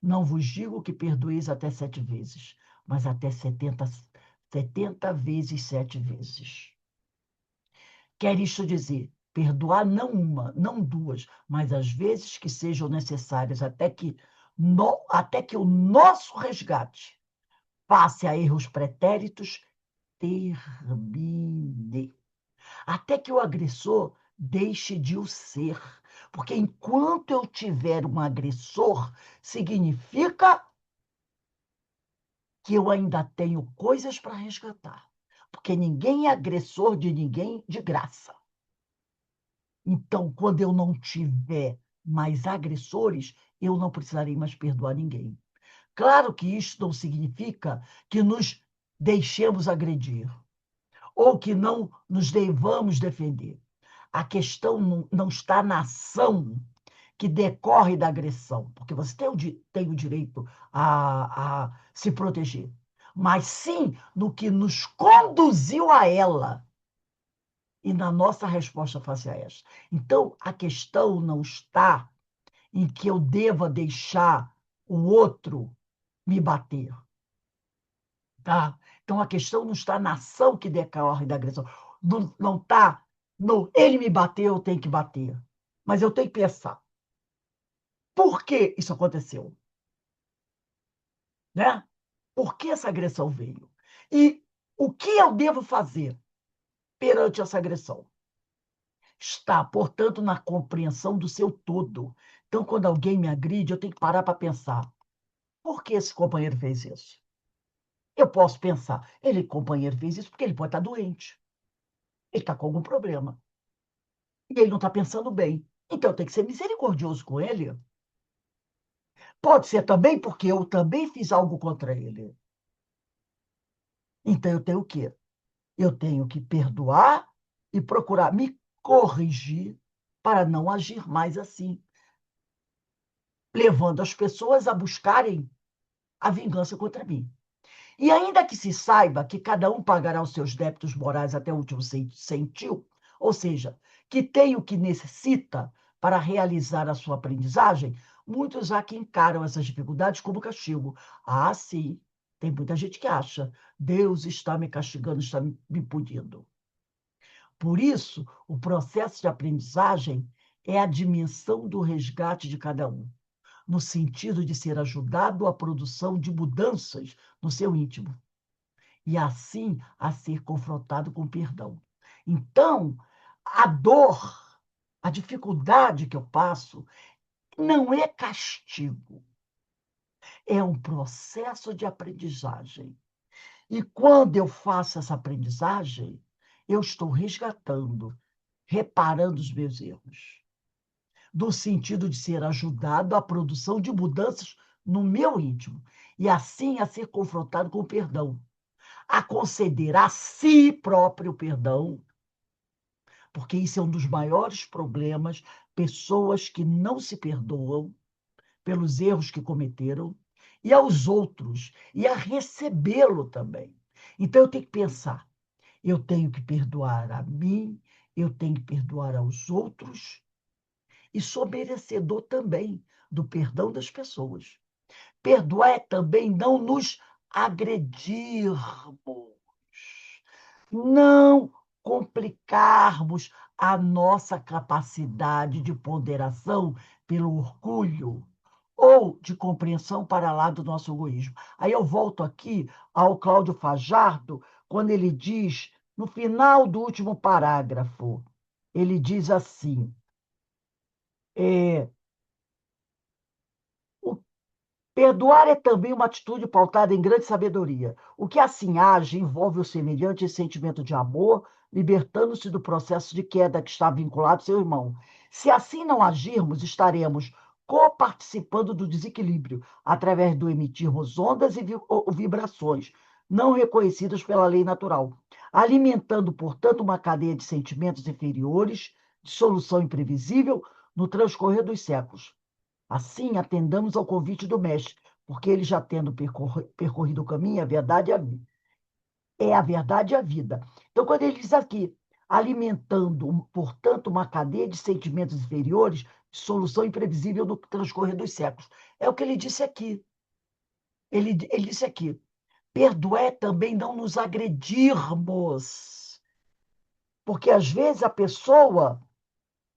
Não vos digo que perdoeis até 7 vezes, mas até 70 vezes 7 vezes. Quer isto dizer, perdoar não uma, não duas, mas as vezes que sejam necessárias, até que o nosso resgate passe a erros pretéritos, termine. Até que o agressor deixe de o ser. Porque enquanto eu tiver um agressor, significa que eu ainda tenho coisas para resgatar. Porque ninguém é agressor de ninguém de graça. Então, quando eu não tiver mais agressores, eu não precisarei mais perdoar ninguém. Claro que isso não significa que nos deixemos agredir ou que não nos devamos defender. A questão não está na ação que decorre da agressão, porque você tem o direito a se proteger, mas sim no que nos conduziu a ela e na nossa resposta face a esta. Então, a questão não está em que eu deva deixar o outro me bater, tá? Então, a questão não está na ação que decorre da agressão. Não está no ele me bateu, eu tenho que bater. Mas eu tenho que pensar, por que isso aconteceu? Né? Por que essa agressão veio? E o que eu devo fazer perante essa agressão? Está, portanto, na compreensão do seu todo. Então, quando alguém me agride, eu tenho que parar para pensar, por que esse companheiro fez isso? Eu posso pensar, companheiro fez isso porque ele pode estar doente. Ele está com algum problema. E ele não está pensando bem. Então, eu tenho que ser misericordioso com ele. Pode ser também porque eu também fiz algo contra ele. Então, eu tenho o quê? Eu tenho que perdoar e procurar me corrigir para não agir mais assim, levando as pessoas a buscarem a vingança contra mim. E ainda que se saiba que cada um pagará os seus débitos morais até o último centil, ou seja, que tem o que necessita para realizar a sua aprendizagem, muitos há que encaram essas dificuldades como castigo. Ah, sim, tem muita gente que acha, Deus está me castigando, está me punindo. Por isso, o processo de aprendizagem é a dimensão do resgate de cada um, no sentido de ser ajudado à produção de mudanças no seu íntimo. e assim a ser confrontado com perdão. Então, a dor, a dificuldade que eu passo, não é castigo, é um processo de aprendizagem. E quando eu faço essa aprendizagem, eu estou resgatando, reparando os meus erros, no sentido de ser ajudado à produção de mudanças no meu íntimo, e assim a ser confrontado com o perdão, a conceder a si próprio perdão, porque isso é um dos maiores problemas, pessoas que não se perdoam pelos erros que cometeram, e aos outros, e a recebê-lo também. Então eu tenho que pensar, eu tenho que perdoar a mim, eu tenho que perdoar aos outros, e sou merecedor também do perdão das pessoas. Perdoar é também não nos agredirmos, não complicarmos a nossa capacidade de ponderação pelo orgulho ou de compreensão para lá do nosso egoísmo. Aí eu volto aqui ao Cláudio Fajardo, quando ele diz, no final do último parágrafo, ele diz assim, é, o perdoar é também uma atitude pautada em grande sabedoria. O que assim age envolve o semelhante em sentimento de amor, libertando-se do processo de queda que está vinculado ao seu irmão. Se assim não agirmos, estaremos coparticipando do desequilíbrio, através do emitirmos ondas e vibrações não reconhecidas pela lei natural, alimentando, portanto, uma cadeia de sentimentos inferiores, de solução imprevisível, no transcorrer dos séculos. Assim, atendamos ao convite do Mestre, porque ele já tendo percorrido o caminho, a verdade e a vida. É a verdade e a vida. Então, quando ele diz aqui, alimentando, portanto, uma cadeia de sentimentos inferiores, de solução imprevisível no transcorrer dos séculos. É o que ele disse aqui. Ele disse aqui, perdoar é também não nos agredirmos. Porque, às vezes, a pessoa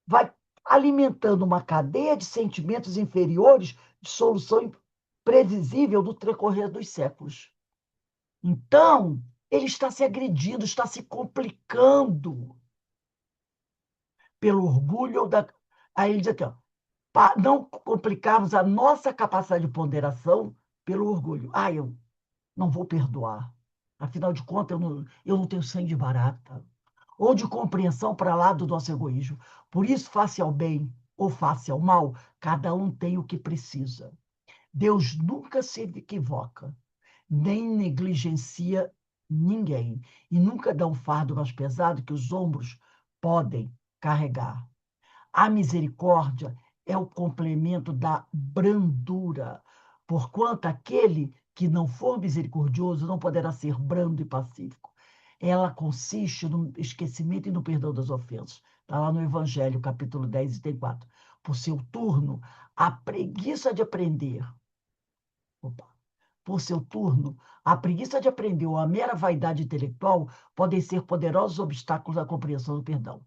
vai alimentando uma cadeia de sentimentos inferiores de solução previsível do decorrer dos séculos. Então, ele está se agredindo, está se complicando pelo orgulho da. Aí ele diz aqui, ó, para não complicarmos a nossa capacidade de ponderação pelo orgulho. Ah, eu não vou perdoar. Afinal de contas, eu não tenho sangue de barata. Ou de compreensão para lá do nosso egoísmo. Por isso, face ao bem ou face ao mal, cada um tem o que precisa. Deus nunca se equivoca, nem negligencia ninguém, e nunca dá um fardo mais pesado que os ombros podem carregar. A misericórdia é o complemento da brandura, porquanto aquele que não for misericordioso não poderá ser brando e pacífico. Ela consiste no esquecimento e no perdão das ofensas. Está lá no Evangelho, capítulo 10, item 4. Por seu turno, a preguiça de aprender. Opa. Por seu turno, a preguiça de aprender ou a mera vaidade intelectual podem ser poderosos obstáculos à compreensão do perdão.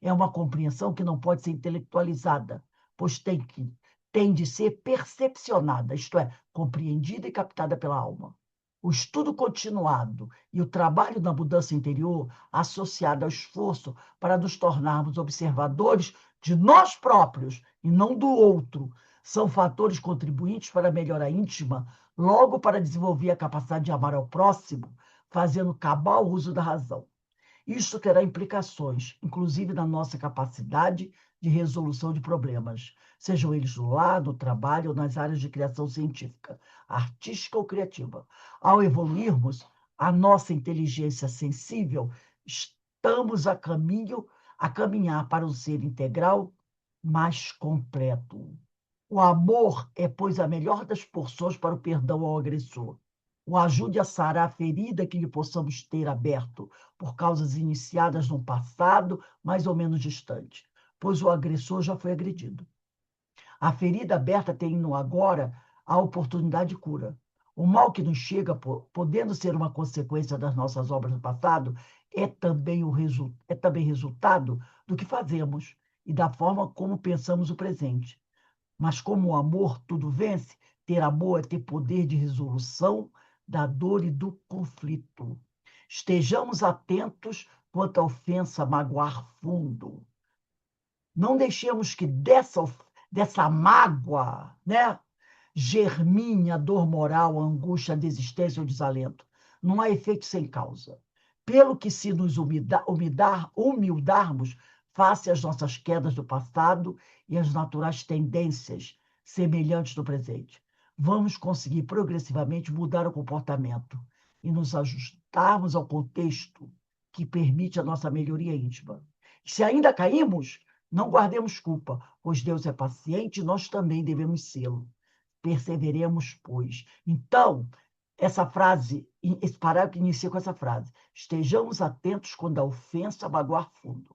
É uma compreensão que não pode ser intelectualizada, pois tem de ser percepcionada, isto é, compreendida e captada pela alma. O estudo continuado e o trabalho da mudança interior, associado ao esforço para nos tornarmos observadores de nós próprios e não do outro, são fatores contribuintes para a melhora íntima, logo para desenvolver a capacidade de amar ao próximo, fazendo cabal uso da razão. Isso terá implicações, inclusive na nossa capacidade de resolução de problemas, sejam eles no lar, no trabalho ou nas áreas de criação científica, artística ou criativa. Ao evoluirmos a nossa inteligência sensível, estamos a caminhar para um ser integral mais completo. O amor é, pois, a melhor das porções para o perdão ao agressor. O ajude a sarar a ferida que lhe possamos ter aberto por causas iniciadas no passado mais ou menos distante, pois o agressor já foi agredido. A ferida aberta tem no agora a oportunidade de cura. O mal que nos chega, podendo ser uma consequência das nossas obras do passado, é também resultado do que fazemos e da forma como pensamos o presente. Mas como o amor tudo vence, ter amor é ter poder de resolução da dor e do conflito. Estejamos atentos quanto à ofensa magoar fundo. Não deixemos que dessa mágoa, né, germine a dor moral, a angústia, a desistência ou desalento. Não há efeito sem causa. Pelo que, se nos humildarmos face às nossas quedas do passado e às naturais tendências semelhantes do presente, vamos conseguir progressivamente mudar o comportamento e nos ajustarmos ao contexto que permite a nossa melhoria íntima. Se ainda caímos, não guardemos culpa, pois Deus é paciente e nós também devemos sê-lo. Perseveremos, pois. Então, esse parágrafo inicia com essa frase: estejamos atentos quando a ofensa magoar fundo.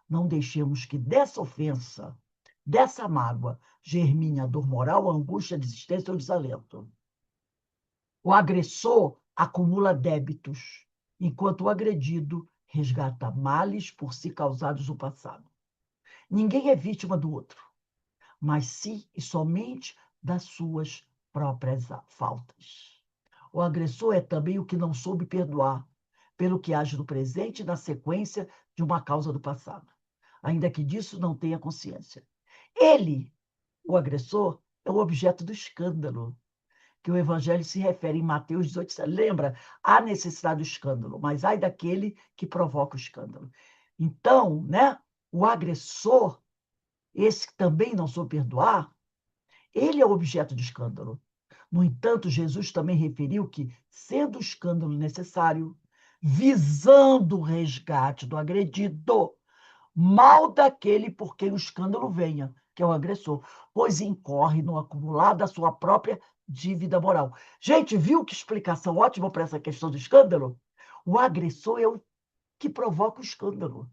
Não deixemos que dessa ofensa, dessa mágoa, germine a dor moral, a angústia, a desistência ou o desalento. O agressor acumula débitos, enquanto o agredido resgata males por si causados no passado. Ninguém é vítima do outro, mas sim e somente das suas próprias faltas. O agressor é também o que não soube perdoar, pelo que age no presente e na sequência de uma causa do passado, ainda que disso não tenha consciência. Ele, o agressor, é o objeto do escândalo, que o Evangelho se refere em Mateus 18. Lembra? Há necessidade do escândalo, mas ai daquele que provoca o escândalo. Então, né, o agressor, esse que também não soube perdoar, ele é o objeto de escândalo. No entanto, Jesus também referiu que, sendo o escândalo necessário, visando o resgate do agredido, mal daquele por quem o escândalo venha, que é o agressor, pois incorre no acumular da sua própria dívida moral. Gente, viu que explicação ótima para essa questão do escândalo? O agressor é o que provoca o escândalo.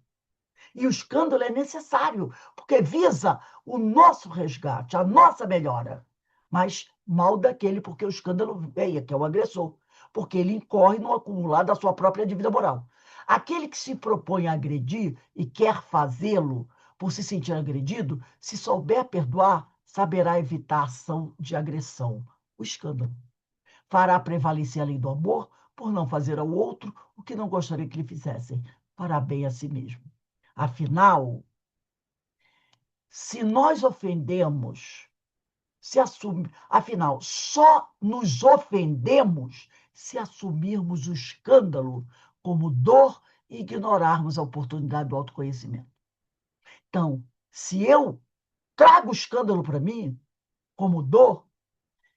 E o escândalo é necessário, porque visa o nosso resgate, a nossa melhora. Mas mal daquele porque o escândalo veio, que é o agressor, porque ele incorre no acumular da sua própria dívida moral. Aquele que se propõe a agredir e quer fazê-lo por se sentir agredido, se souber perdoar, saberá evitar a ação de agressão, o escândalo. Fará prevalecer a lei do amor por não fazer ao outro o que não gostaria que lhe fizessem, para bem a si mesmo. Afinal, se nós ofendemos, afinal, só nos ofendemos se assumirmos o escândalo como dor e ignorarmos a oportunidade do autoconhecimento. Então, se eu trago o escândalo para mim como dor,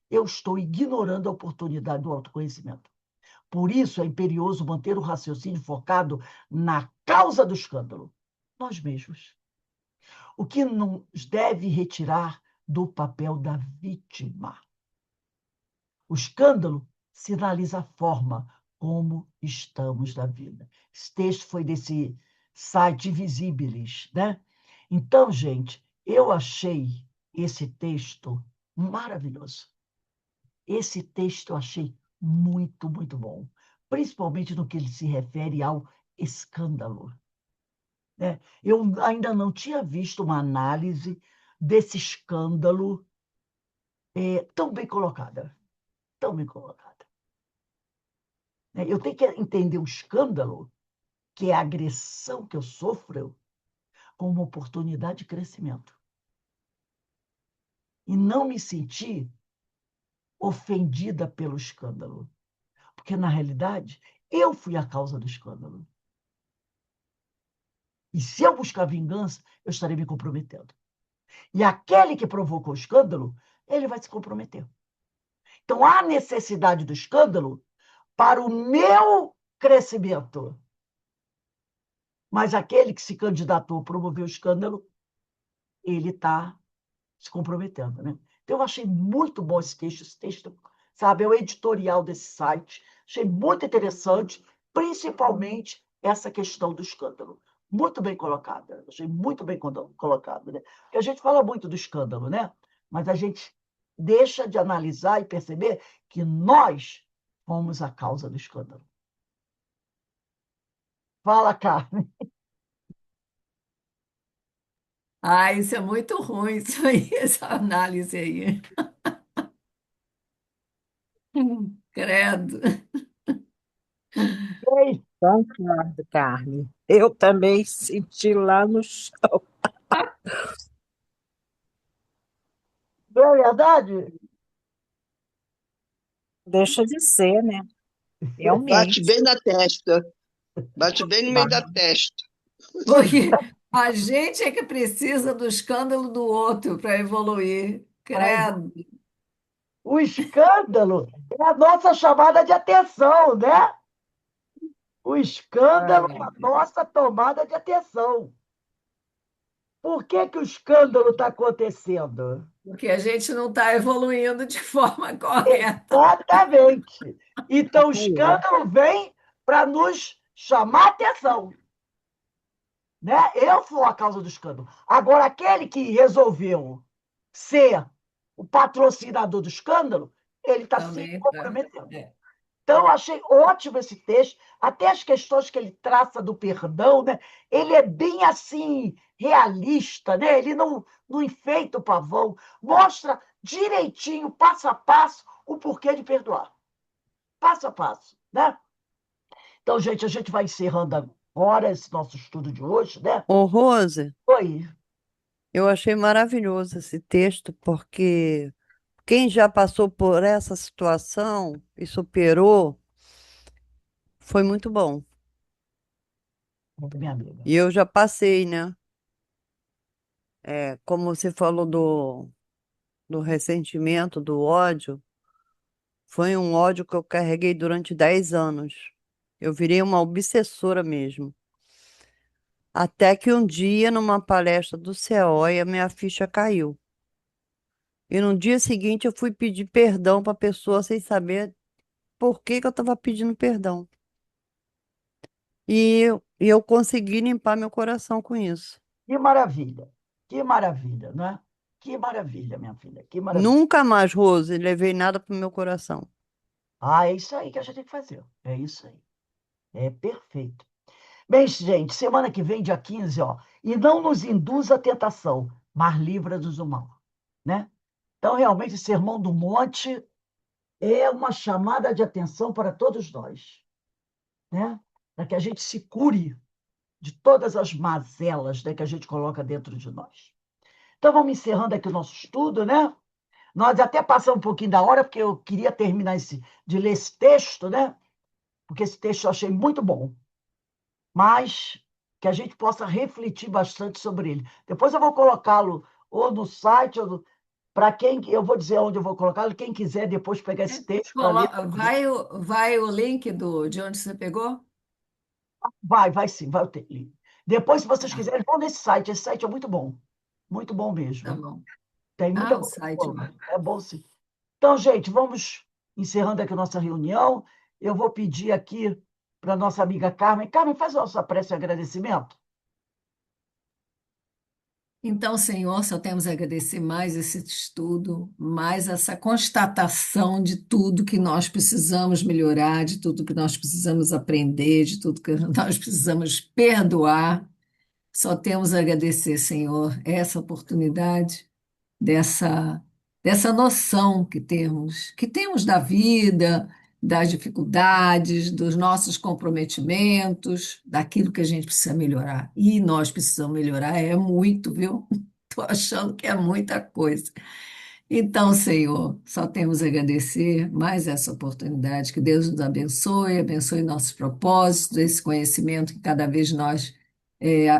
eu estou ignorando a oportunidade do autoconhecimento. Por isso é imperioso manter o raciocínio focado na causa do escândalo, nós mesmos. O que nos deve retirar do papel da vítima. O escândalo sinaliza a forma como estamos na vida. Esse texto foi desse site Visibilis, né? Então, gente, eu achei esse texto maravilhoso. Esse texto eu achei muito, muito bom, principalmente no que ele se refere ao escândalo. Eu ainda não tinha visto uma análise desse escândalo tão bem colocada, tão bem colocada. Eu tenho que entender o escândalo, que é a agressão que eu sofro, como uma oportunidade de crescimento. E não me sentir ofendida pelo escândalo, porque, na realidade, eu fui a causa do escândalo. E se eu buscar vingança, eu estarei me comprometendo. E aquele que provocou o escândalo, ele vai se comprometer. Então, há necessidade do escândalo para o meu crescimento. Mas aquele que se candidatou a promover o escândalo, ele está se comprometendo, né? Então, eu achei muito bom esse texto, sabe, é o editorial desse site. Achei muito interessante, principalmente essa questão do escândalo. Muito bem colocada, achei muito bem colocado, né? Porque a gente fala muito do escândalo, né? Mas a gente deixa de analisar e perceber que nós fomos a causa do escândalo. Fala, Carmen. Ah, isso é muito ruim, isso aí, essa análise aí. Credo. credo. Ei, Concordo, Carmen. Eu também senti lá no chão. não é verdade? Deixa de ser, né? Bate Realmente. bem na testa. Bate bem no meio da testa. Porque a gente é que precisa do escândalo do outro para evoluir. Mas Credo. o escândalo é a nossa chamada de atenção, né? O Ai, escândalo é meu a Deus. nossa tomada de atenção. Por que que o escândalo está acontecendo? Porque a gente não está evoluindo de forma correta. Exatamente. Então, o Aí, escândalo vem para nos chamar atenção, né? Eu sou a causa do escândalo. Agora, aquele que resolveu ser o patrocinador do escândalo, ele está se Também tá. comprometendo. É. Então, eu achei ótimo esse texto, até as questões que ele traça do perdão, né? Ele é bem assim, realista, né? Ele não enfeita o pavão, mostra direitinho, passo a passo, o porquê de perdoar. Passo a passo, né? Então, gente, a gente vai encerrando agora esse nosso estudo de hoje, né? Ô, Rose, Oi, eu achei maravilhoso esse texto, porque quem já passou por essa situação e superou, foi muito bom. minha amiga. E eu já passei, né? Como você falou do ressentimento, do ódio, foi um ódio que eu carreguei durante 10 anos. Eu virei uma obsessora mesmo. Até que um dia, numa palestra do CEOI, a minha ficha caiu. E no dia seguinte eu fui pedir perdão para a pessoa sem saber por que que eu estava pedindo perdão. E eu consegui limpar meu coração com isso. Que maravilha, né? Que maravilha, minha filha, que maravilha. Nunca mais, Rose, levei nada pro meu coração. Ah, é isso aí que a gente tem que fazer. É isso aí. É perfeito. Bem, gente, semana que vem, dia 15, ó. E não nos induz à tentação, mas livra-nos do mal, né? Então, realmente, o Sermão do Monte é uma chamada de atenção para todos nós, né? Para que a gente se cure de todas as mazelas, né, que a gente coloca dentro de nós. Então, vamos encerrando aqui o nosso estudo, né? Nós até passamos um pouquinho da hora, porque eu queria terminar de ler esse texto, né? Porque esse texto eu achei muito bom, mas que a gente possa refletir bastante sobre ele. Depois eu vou colocá-lo ou no site, ou para quem, eu vou dizer onde eu vou colocá-lo, quem quiser depois pegar esse texto para ler. Vai o link de onde você pegou? Vai sim, vai ter link. Depois, se vocês Tá, quiserem, vão nesse site. Esse site é muito bom tá mesmo. bom. Tem muita Ah, o coisa site. boa. É bom sim. Então, gente, vamos encerrando aqui a nossa reunião. Eu vou pedir aqui para a nossa amiga Carmen. Carmen, faz a nossa prece de agradecimento. Então, Senhor, só temos a agradecer mais esse estudo, mais essa constatação de tudo que nós precisamos melhorar, de tudo que nós precisamos aprender, de tudo que nós precisamos perdoar. Só temos a agradecer, Senhor, essa oportunidade, dessa, dessa noção que temos da vida, das dificuldades, dos nossos comprometimentos, daquilo que a gente precisa melhorar. E nós precisamos melhorar, é muito, viu? Estou achando que é muita coisa. Então, Senhor, só temos a agradecer mais essa oportunidade. Que Deus nos abençoe, abençoe nossos propósitos, esse conhecimento que cada vez nós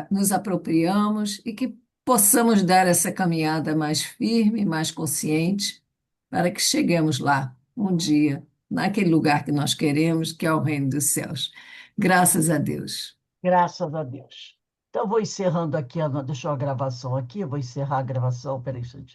nos apropriamos e que possamos dar essa caminhada mais firme, mais consciente, para que cheguemos lá um dia, naquele lugar que nós queremos, que é o reino dos céus. Graças a Deus. Graças a Deus. Então, vou encerrando aqui, deixa eu a gravação aqui, vou encerrar a gravação, peraí, gente.